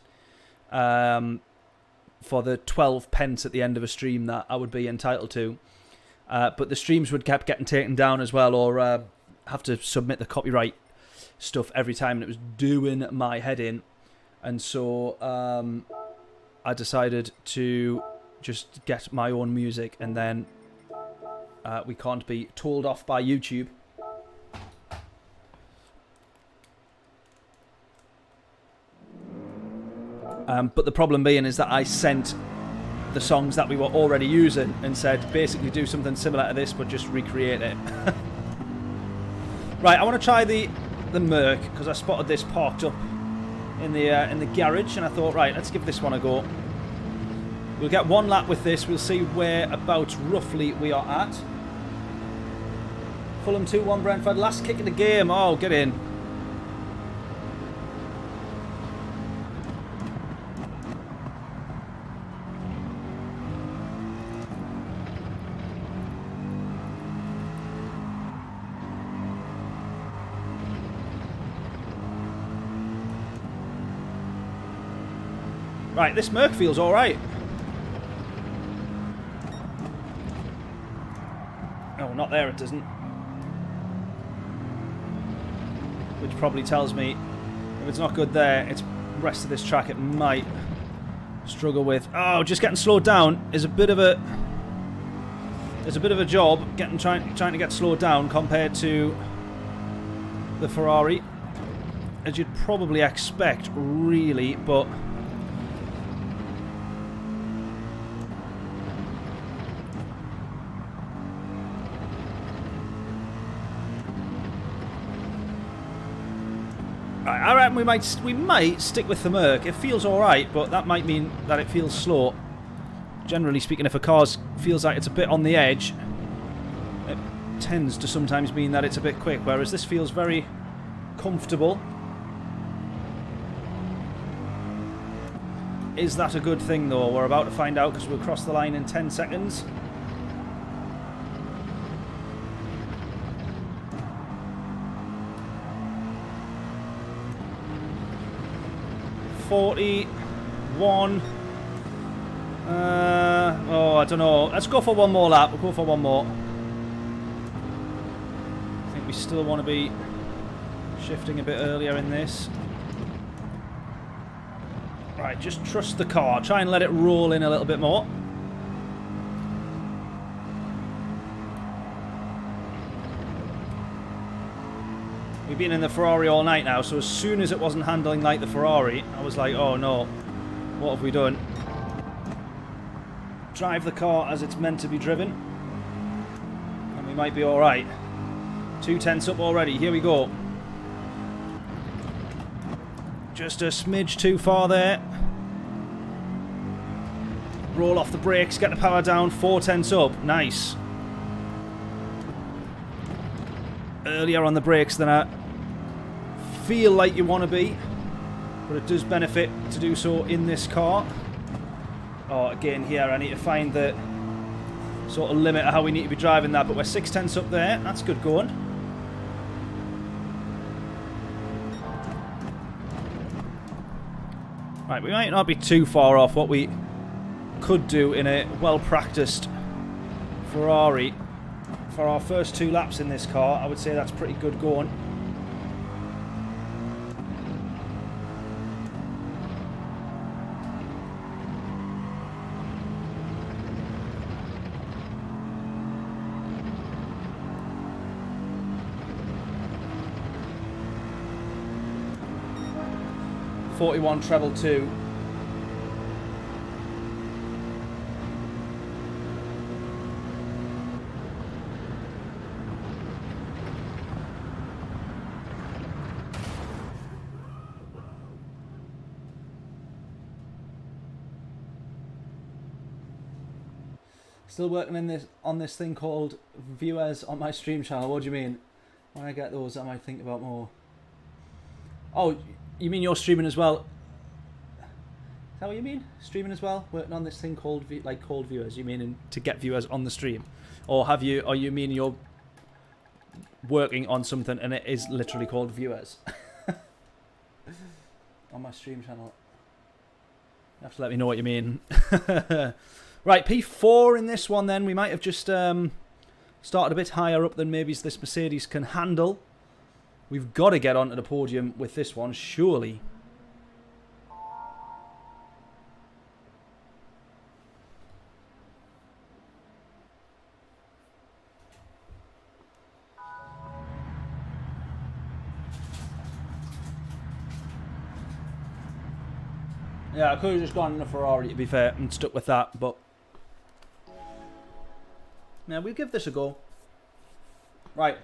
Speaker 1: for the 12 pence at the end of a stream that I would be entitled to. But the streams would keep getting taken down as well, or have to submit the copyright stuff every time, and it was doing my head in. And so I decided to just get my own music, and then we can't be told off by YouTube. But the problem being is that I sent the songs that we were already using and said basically do something similar to this but just recreate it. Right, I want to try the Merc because I spotted this parked up in the garage, and I thought, right, let's give this one a go. We'll get one lap with this. We'll see where about roughly we are at. Fulham 2-1 Brentford. Last kick of the game. Oh, get in. Right, this Merc feels alright. Oh, not there, it doesn't. Which probably tells me if it's not good there, it's the rest of this track it might struggle with. Oh, just getting slowed down is a bit of a job, trying to get slowed down compared to the Ferrari, as you'd probably expect, really, but I reckon we might stick with the Merc. It feels alright, but that might mean that it feels slow. Generally speaking, if a car feels like it's a bit on the edge, it tends to sometimes mean that it's a bit quick, whereas this feels very comfortable. Is that a good thing, though? We're about to find out because we'll cross the line in 10 seconds. $41. Oh, I don't know. Let's go for one more lap. We'll go for one more. I think we still want to be shifting a bit earlier in this. Right, just trust the car. Try and let it roll in a little bit more. We've been in the Ferrari all night now, so as soon as it wasn't handling like the Ferrari, I was like, oh no, what have we done? Drive the car as it's meant to be driven, and we might be alright. 2 tenths up already, here we go. Just a smidge too far there. Roll off the brakes, get the power down, 4 tenths up, nice. Earlier on the brakes than I feel like you want to be, but it does benefit to do so in this car. Oh, again here I need to find the sort of limit of how we need to be driving that, but we're 6 tenths up there. That's good going. Right, we might not be too far off what we could do in a well-practiced Ferrari. For our first 2 laps in this car, I would say that's pretty good going. .41 treble 2. Still working on this thing called viewers on my stream channel. What do you mean? When I get those, I might think about more. Oh, you mean you're streaming as well? Is that what you mean? Streaming as well? Working on this thing called called viewers? You mean to get viewers on the stream, or have you? Or you mean you're working on something and it is literally called viewers on my stream channel? You have to let me know what you mean. Right, P4 in this one then. We might have just started a bit higher up than maybe this Mercedes can handle. We've got to get onto the podium with this one, surely. Yeah, I could have just gone in a Ferrari, to be fair, and stuck with that, but... yeah, we'll give this a go. Right.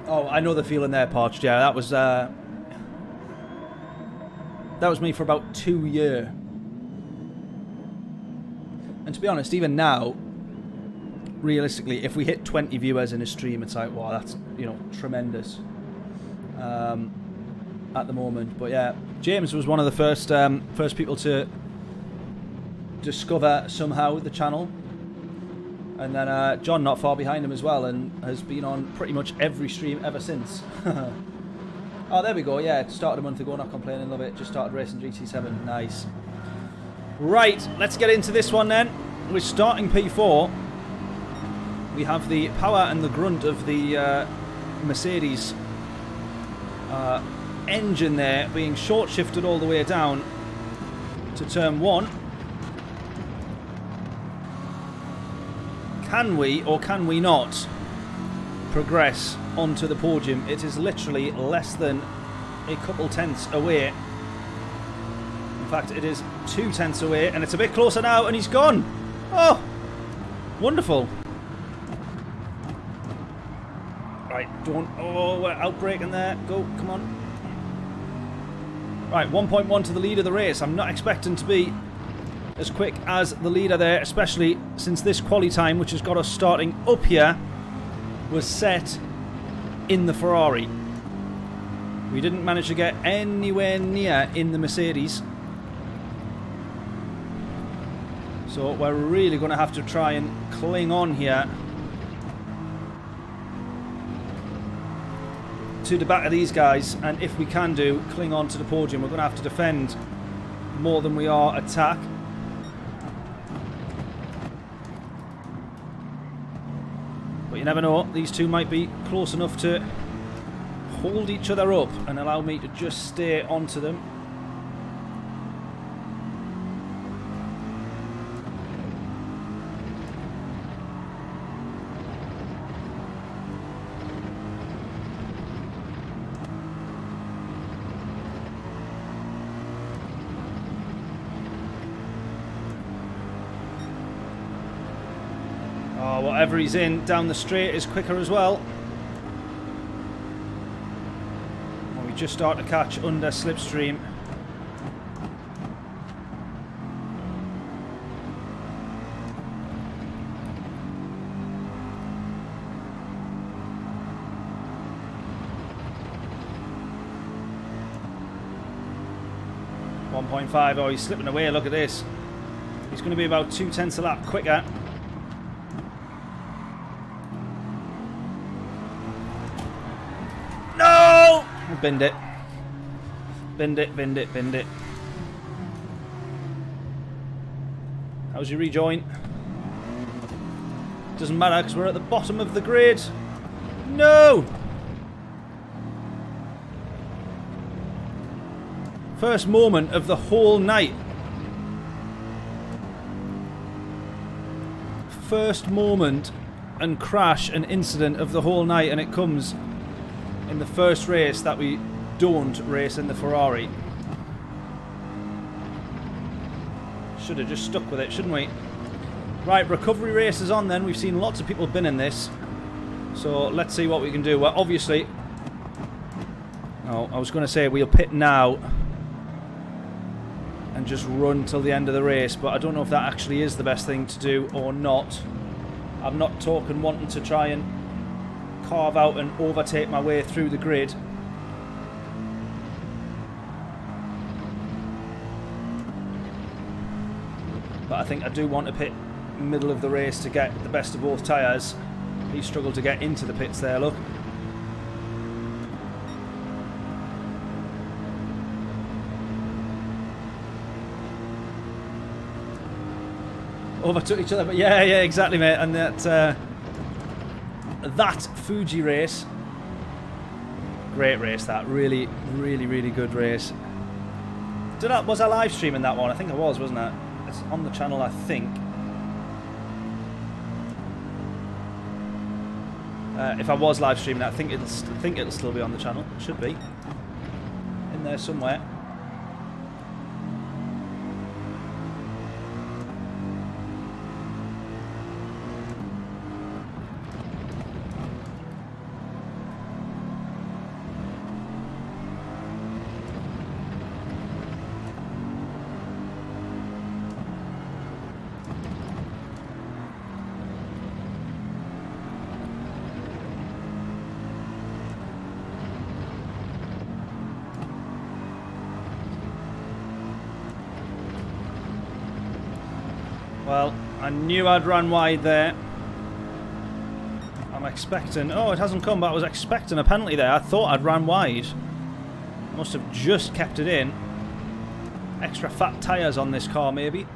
Speaker 1: Oh, I know the feeling there, Parched. Yeah, that was me for about 2 years. And to be honest, even now, realistically, if we hit 20 viewers in a stream, it's like, wow, that's, you know, tremendous. At the moment, but yeah, James was one of the first people to discover somehow the channel. And then John not far behind him as well, and has been on pretty much every stream ever since. Oh, there we go. Yeah, it started a month ago, not complaining, love it. Just started racing GT7. Nice. Right, let's get into this one then. We're starting P4. We have the power and the grunt of the Mercedes engine there being short shifted all the way down to turn 1. Can we or can we not progress onto the podium? It is literally less than a couple tenths away. In fact, it is 2 tenths away, and it's a bit closer now, and he's gone. Oh, wonderful. Right, don't. Oh, we're outbraking there. Go, come on. Right, 1.1 to the lead of the race. I'm not expecting to be as quick as the leader there, especially since this quali time, which has got us starting up here, was set in the Ferrari. We didn't manage to get anywhere near in the Mercedes. So we're really going to have to try and cling on here to the back of these guys, and if we can do, cling on to the podium. We're going to have to defend more than we are attack. But you never know, these two might be close enough to hold each other up and allow me to just stay onto them. Whatever he's in down the straight is quicker as well. We just start to catch under slipstream. .5. Oh, he's slipping away. Look at this. He's going to be about 2 tenths a lap quicker. Binned it. Binned it, binned it, binned it. How's your rejoin? Doesn't matter because we're at the bottom of the grid. No! First moment of the whole night. First moment and crash and incident of the whole night, and it comes in the first race that we don't race in the Ferrari. Should have just stuck with it, shouldn't we? Right, recovery race is on then. We've seen lots of people bin in this. So let's see what we can do. Well, obviously... Oh, I was going to say we'll pit now and just run till the end of the race, but I don't know if that actually is the best thing to do or not. I'm not talking wanting to try and carve out and overtake my way through the grid. But I think I do want to pit middle of the race to get the best of both tyres. He struggled to get into the pits there, look. Overtook each other, but yeah, exactly, mate. And that Fuji race, great race. That really good race. Was I live streaming that one? I think I was, wasn't I? It's on the channel, I think. If I was live streaming, I think it'll still be on the channel. It should be in there somewhere. Well, I knew I'd run wide there. I'm expecting... Oh, it hasn't come, but I was expecting a penalty there. I thought I'd run wide. Must have just kept it in. Extra fat tyres on this car, maybe.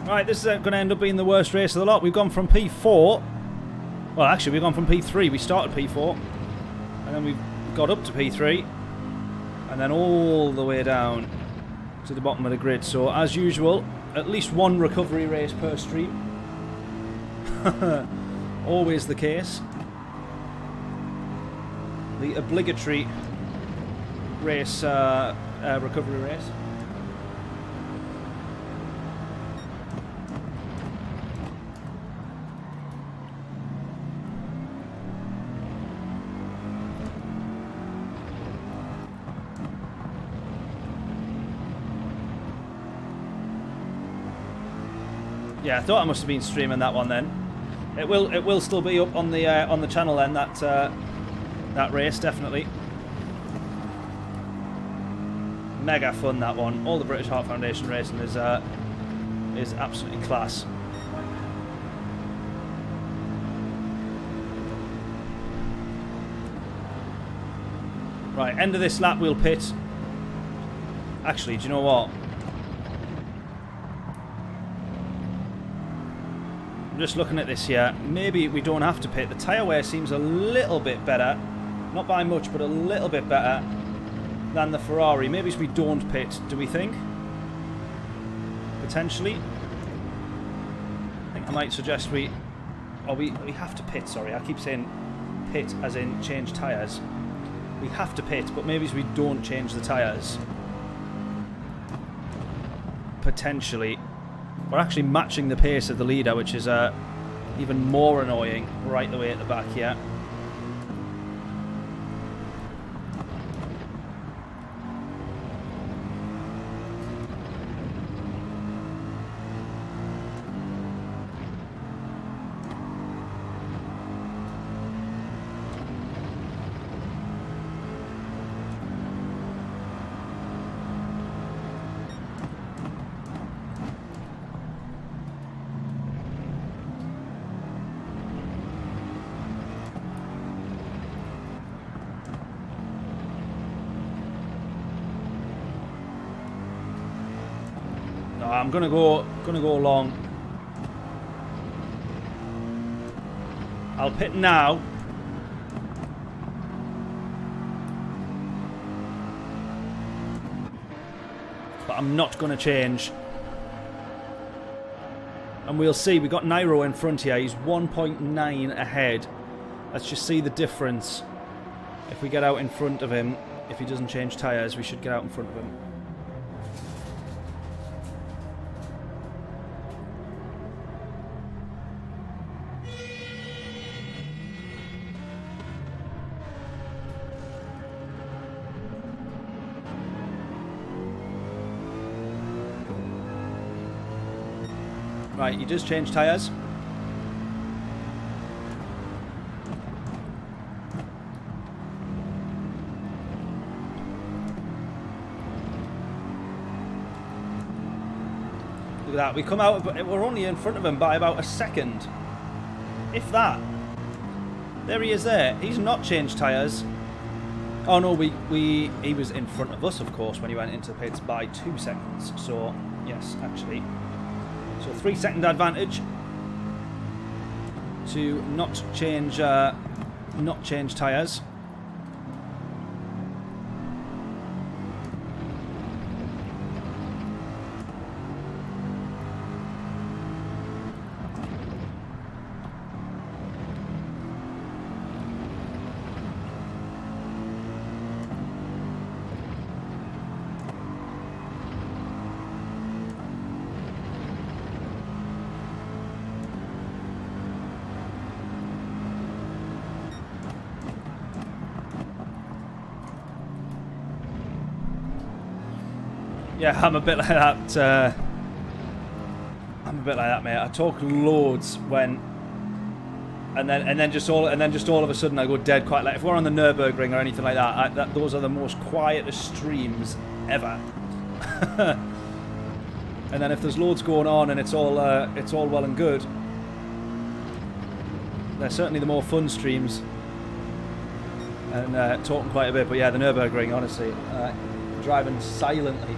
Speaker 1: Right, this is going to end up being the worst race of the lot. We've gone from P4. Well, actually, we've gone from P3. We started P4. And then we got up to P3. And then all the way down to the bottom of the grid. So, as usual, at least one recovery race per stream. Always the case. The obligatory race, recovery race. Yeah, I thought I must have been streaming that one then. It will still be up on the channel then, that race, definitely. Mega fun, that one. All the British Heart Foundation racing is absolutely class. Right, end of this lap we'll pit. Actually, do you know what? I'm just looking at this here. Maybe we don't have to pit. The tyre wear seems a little bit better. Not by much, but a little bit better than the Ferrari. Maybe we don't pit, do we think? Potentially. I think I might suggest we... Oh, we have to pit, sorry. I keep saying pit as in change tyres. We have to pit, but maybe we don't change the tyres. Potentially. We're actually matching the pace of the leader, which is even more annoying right the way at the back here. I'm gonna go long. I'll pit now. But I'm not gonna change. And we'll see. We got Nairo in front here. He's 1.9 ahead. Let's just see the difference. If we get out in front of him, if he doesn't change tyres, we should get out in front of him. Right, you just changed tyres. Look at that. We come out, but we're only in front of him by about a second. If that. There he is there. He's not changed tyres. Oh no, he was in front of us, of course, when he went into the pits by 2 seconds. So, yes, actually. So 3-second advantage to not change tyres. Yeah, I'm a bit like that. I'm a bit like that, mate. I talk loads when, and then just all of a sudden I go dead quiet. Like if we're on the Nürburgring or anything like that, those are the most quietest streams ever. And then if there's loads going on and it's all well and good, they're certainly the more fun streams. And talking quite a bit, but yeah, the Nürburgring, honestly, driving silently.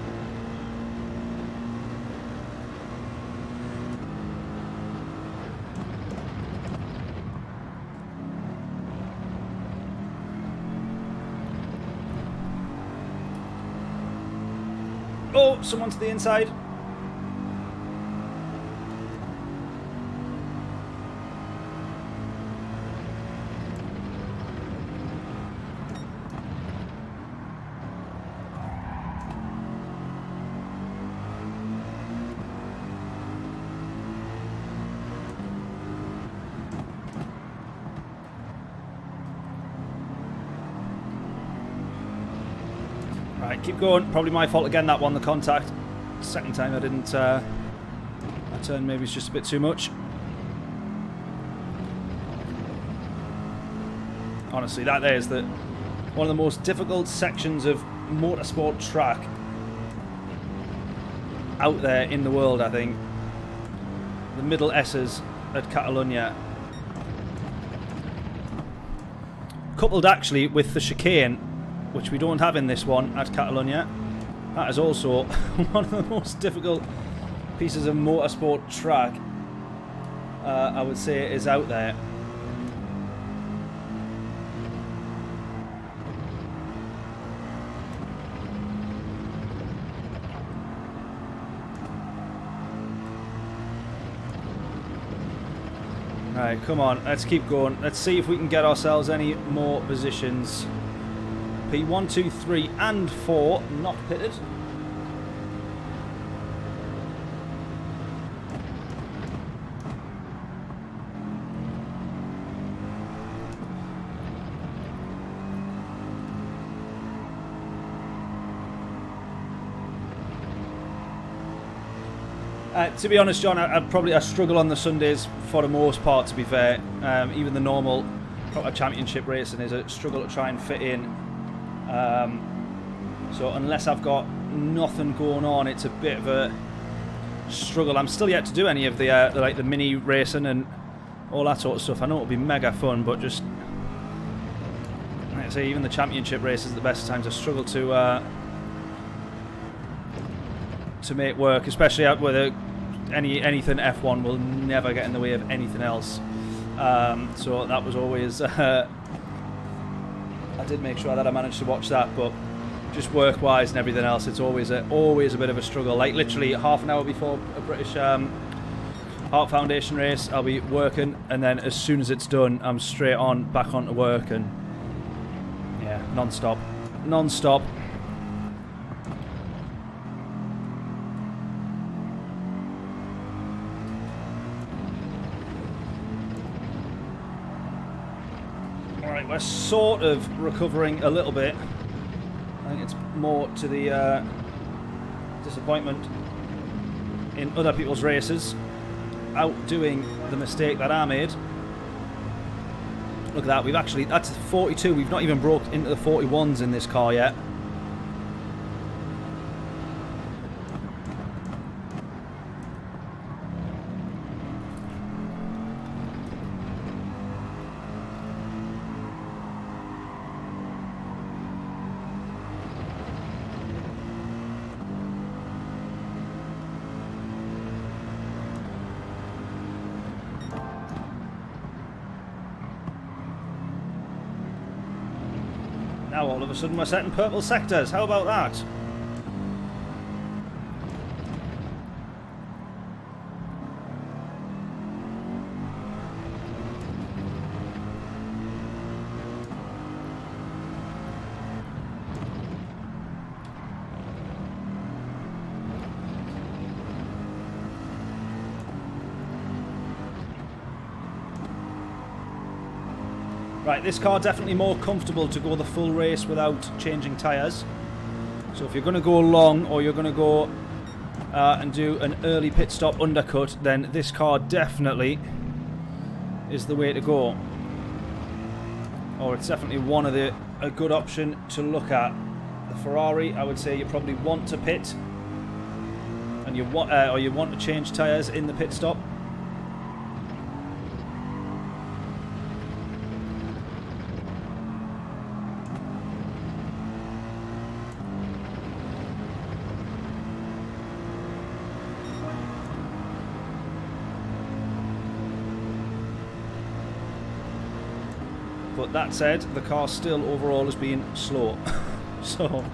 Speaker 1: Oh, someone to the inside. Right, keep going. Probably my fault again, that one, the contact. Second time I didn't, that turn maybe it's just a bit too much. Honestly, that there is one of the most difficult sections of motorsport track out there in the world, I think. The middle S's at Catalonia. Coupled actually with the chicane, which we don't have in this one at Catalonia. That is also one of the most difficult pieces of motorsport track, I would say, is out there. Right, come on, let's keep going. Let's see if we can get ourselves any more positions. P1, 2, 3 and 4 not pitted. To be honest, John, I struggle on the Sundays for the most part, to be fair. Even the normal proper championship racing is a struggle to try and fit in. So unless I've got nothing going on, it's a bit of a struggle. I'm still yet to do any of the mini racing and all that sort of stuff. I know it'll be mega fun, but just like I say, even the championship races at the best of times I struggle to make work, especially out where anything F1 will never get in the way of anything else. So that was always I did make sure that I managed to watch that, but just work-wise and everything else, it's always a bit of a struggle. Like literally half an hour before a British Heart Foundation race, I'll be working, and then as soon as it's done, I'm straight on back onto work, and yeah, non-stop. Alright, we're sort of recovering a little bit. I think it's more to the disappointment in other people's races. outdoing the mistake that I made. Look at that, we've actually, that's 42, we've not even broke into the 41s in this car yet. Now all of a sudden we're setting purple sectors. How about that? Right, this car definitely more comfortable to go the full race without changing tyres. So if you're going to go long or you're going to go and do an early pit stop undercut, then this car definitely is the way to go. Or it's definitely one of a good option to look at. The Ferrari, I would say you probably want to pit, and you want or you want to change tyres in the pit stop. But that said, the car still overall has been slow. So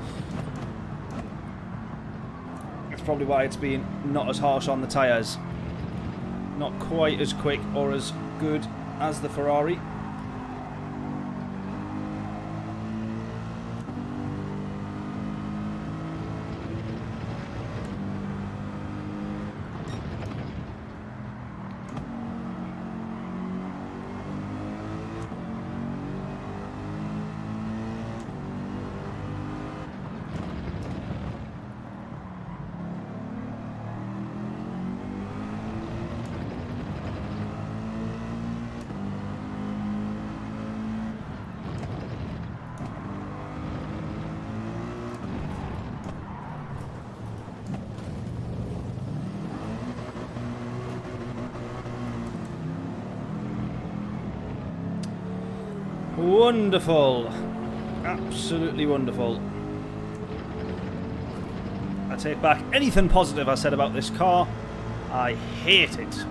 Speaker 1: that's probably why it's been not as harsh on the tyres. Not quite as quick or as good as the Ferrari. Wonderful. Absolutely wonderful. I take back anything positive I said about this car. I hate it.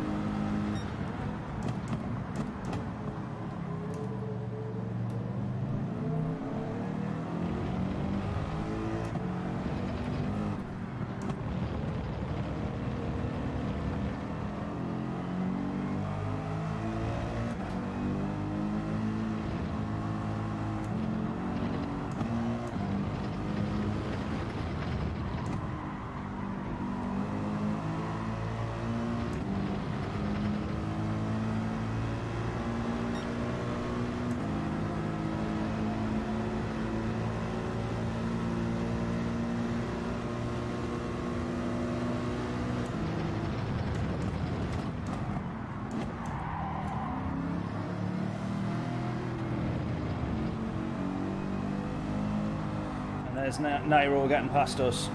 Speaker 1: There's NEEWER getting past us,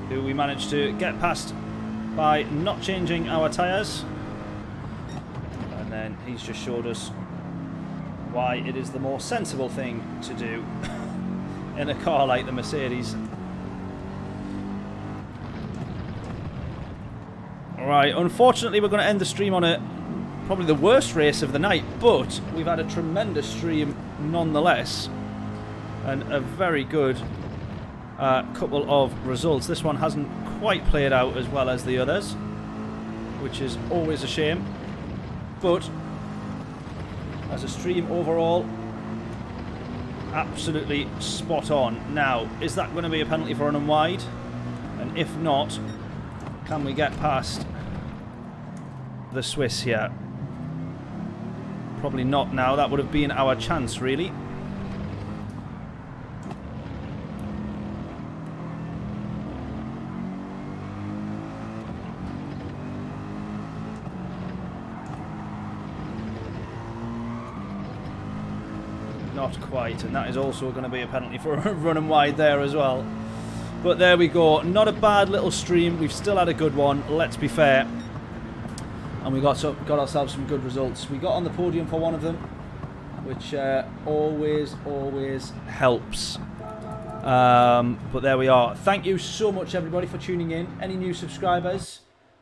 Speaker 1: who we managed to get past by not changing our tyres, and then he's just showed us why it is the more sensible thing to do in a car like the Mercedes. Alright, unfortunately we're going to end the stream on probably the worst race of the night, but we've had a tremendous stream nonetheless, and a very good couple of results. This one hasn't quite played out as well as the others, which is always a shame, but as a stream overall, absolutely spot on. Now, is that going to be a penalty for running wide? And if not, can we get past the Swiss here? Probably not now. That would have been our chance, really. not quite. And that is also going to be a penalty for running wide there as well. But there we go. Not a bad little stream. We've still had a good one, let's be fair. And we got ourselves some good results. We got on the podium for one of them, which always helps. But there we are. Thank you so much, everybody, for tuning in. Any new subscribers,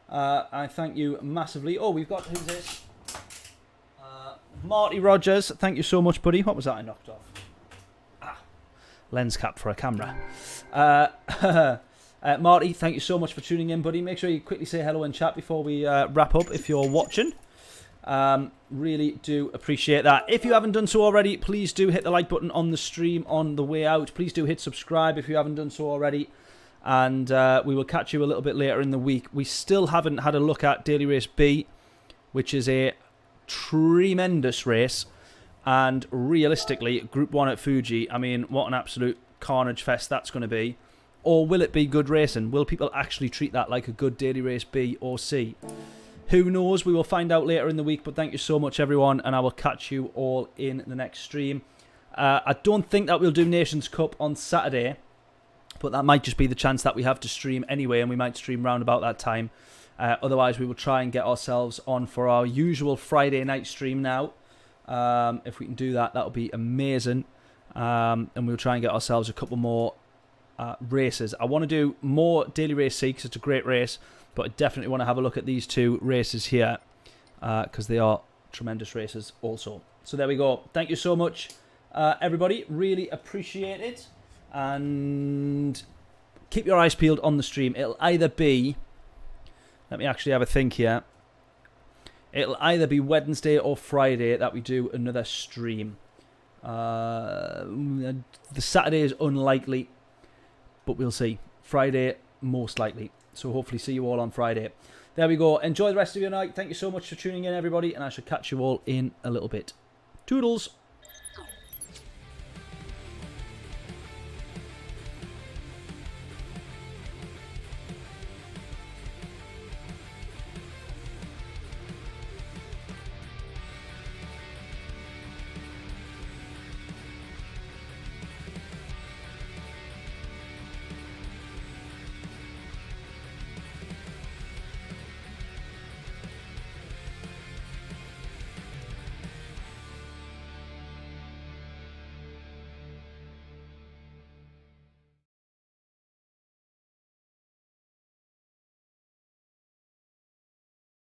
Speaker 1: I thank you massively. Oh, we've got, who's this? Marty Rogers. Thank you so much, buddy. What was that I knocked off? Lens cap for a camera. Marty, thank you so much for tuning in, buddy. Make sure you quickly say hello in chat before we wrap up if you're watching. Really do appreciate that. If you haven't done so already, please do hit the like button on the stream on the way out. Please do hit subscribe if you haven't done so already. And we will catch you a little bit later in the week. We still haven't had a look at Daily Race B, which is a tremendous race. And realistically, Group 1 at Fuji, I mean, what an absolute carnage fest that's going to be. Or will it be good racing? Will people actually treat that like a good Daily Race B or C? Who knows? We will find out later in the week. But thank you so much, everyone. And I will catch you all in the next stream. I don't think that we'll do Nations Cup on Saturday. But that might just be the chance that we have to stream anyway. And we might stream round about that time. Otherwise, we will try and get ourselves on for our usual Friday night stream now. If we can do that, that would be amazing. And we'll try and get ourselves a couple more races. I want to do more Daily Race C because it's a great race, but I definitely want to have a look at these two races here because they are tremendous races also. So there we go. Thank you so much, everybody. Really appreciate it. And keep your eyes peeled on the stream. It'll either be, let me actually have a think here. It'll either be Wednesday or Friday that we do another stream. The Saturday is unlikely, but we'll see. Friday, most likely. So hopefully see you all on Friday. There we go. Enjoy the rest of your night. Thank you so much for tuning in, everybody. And I shall catch you all in a little bit. Toodles.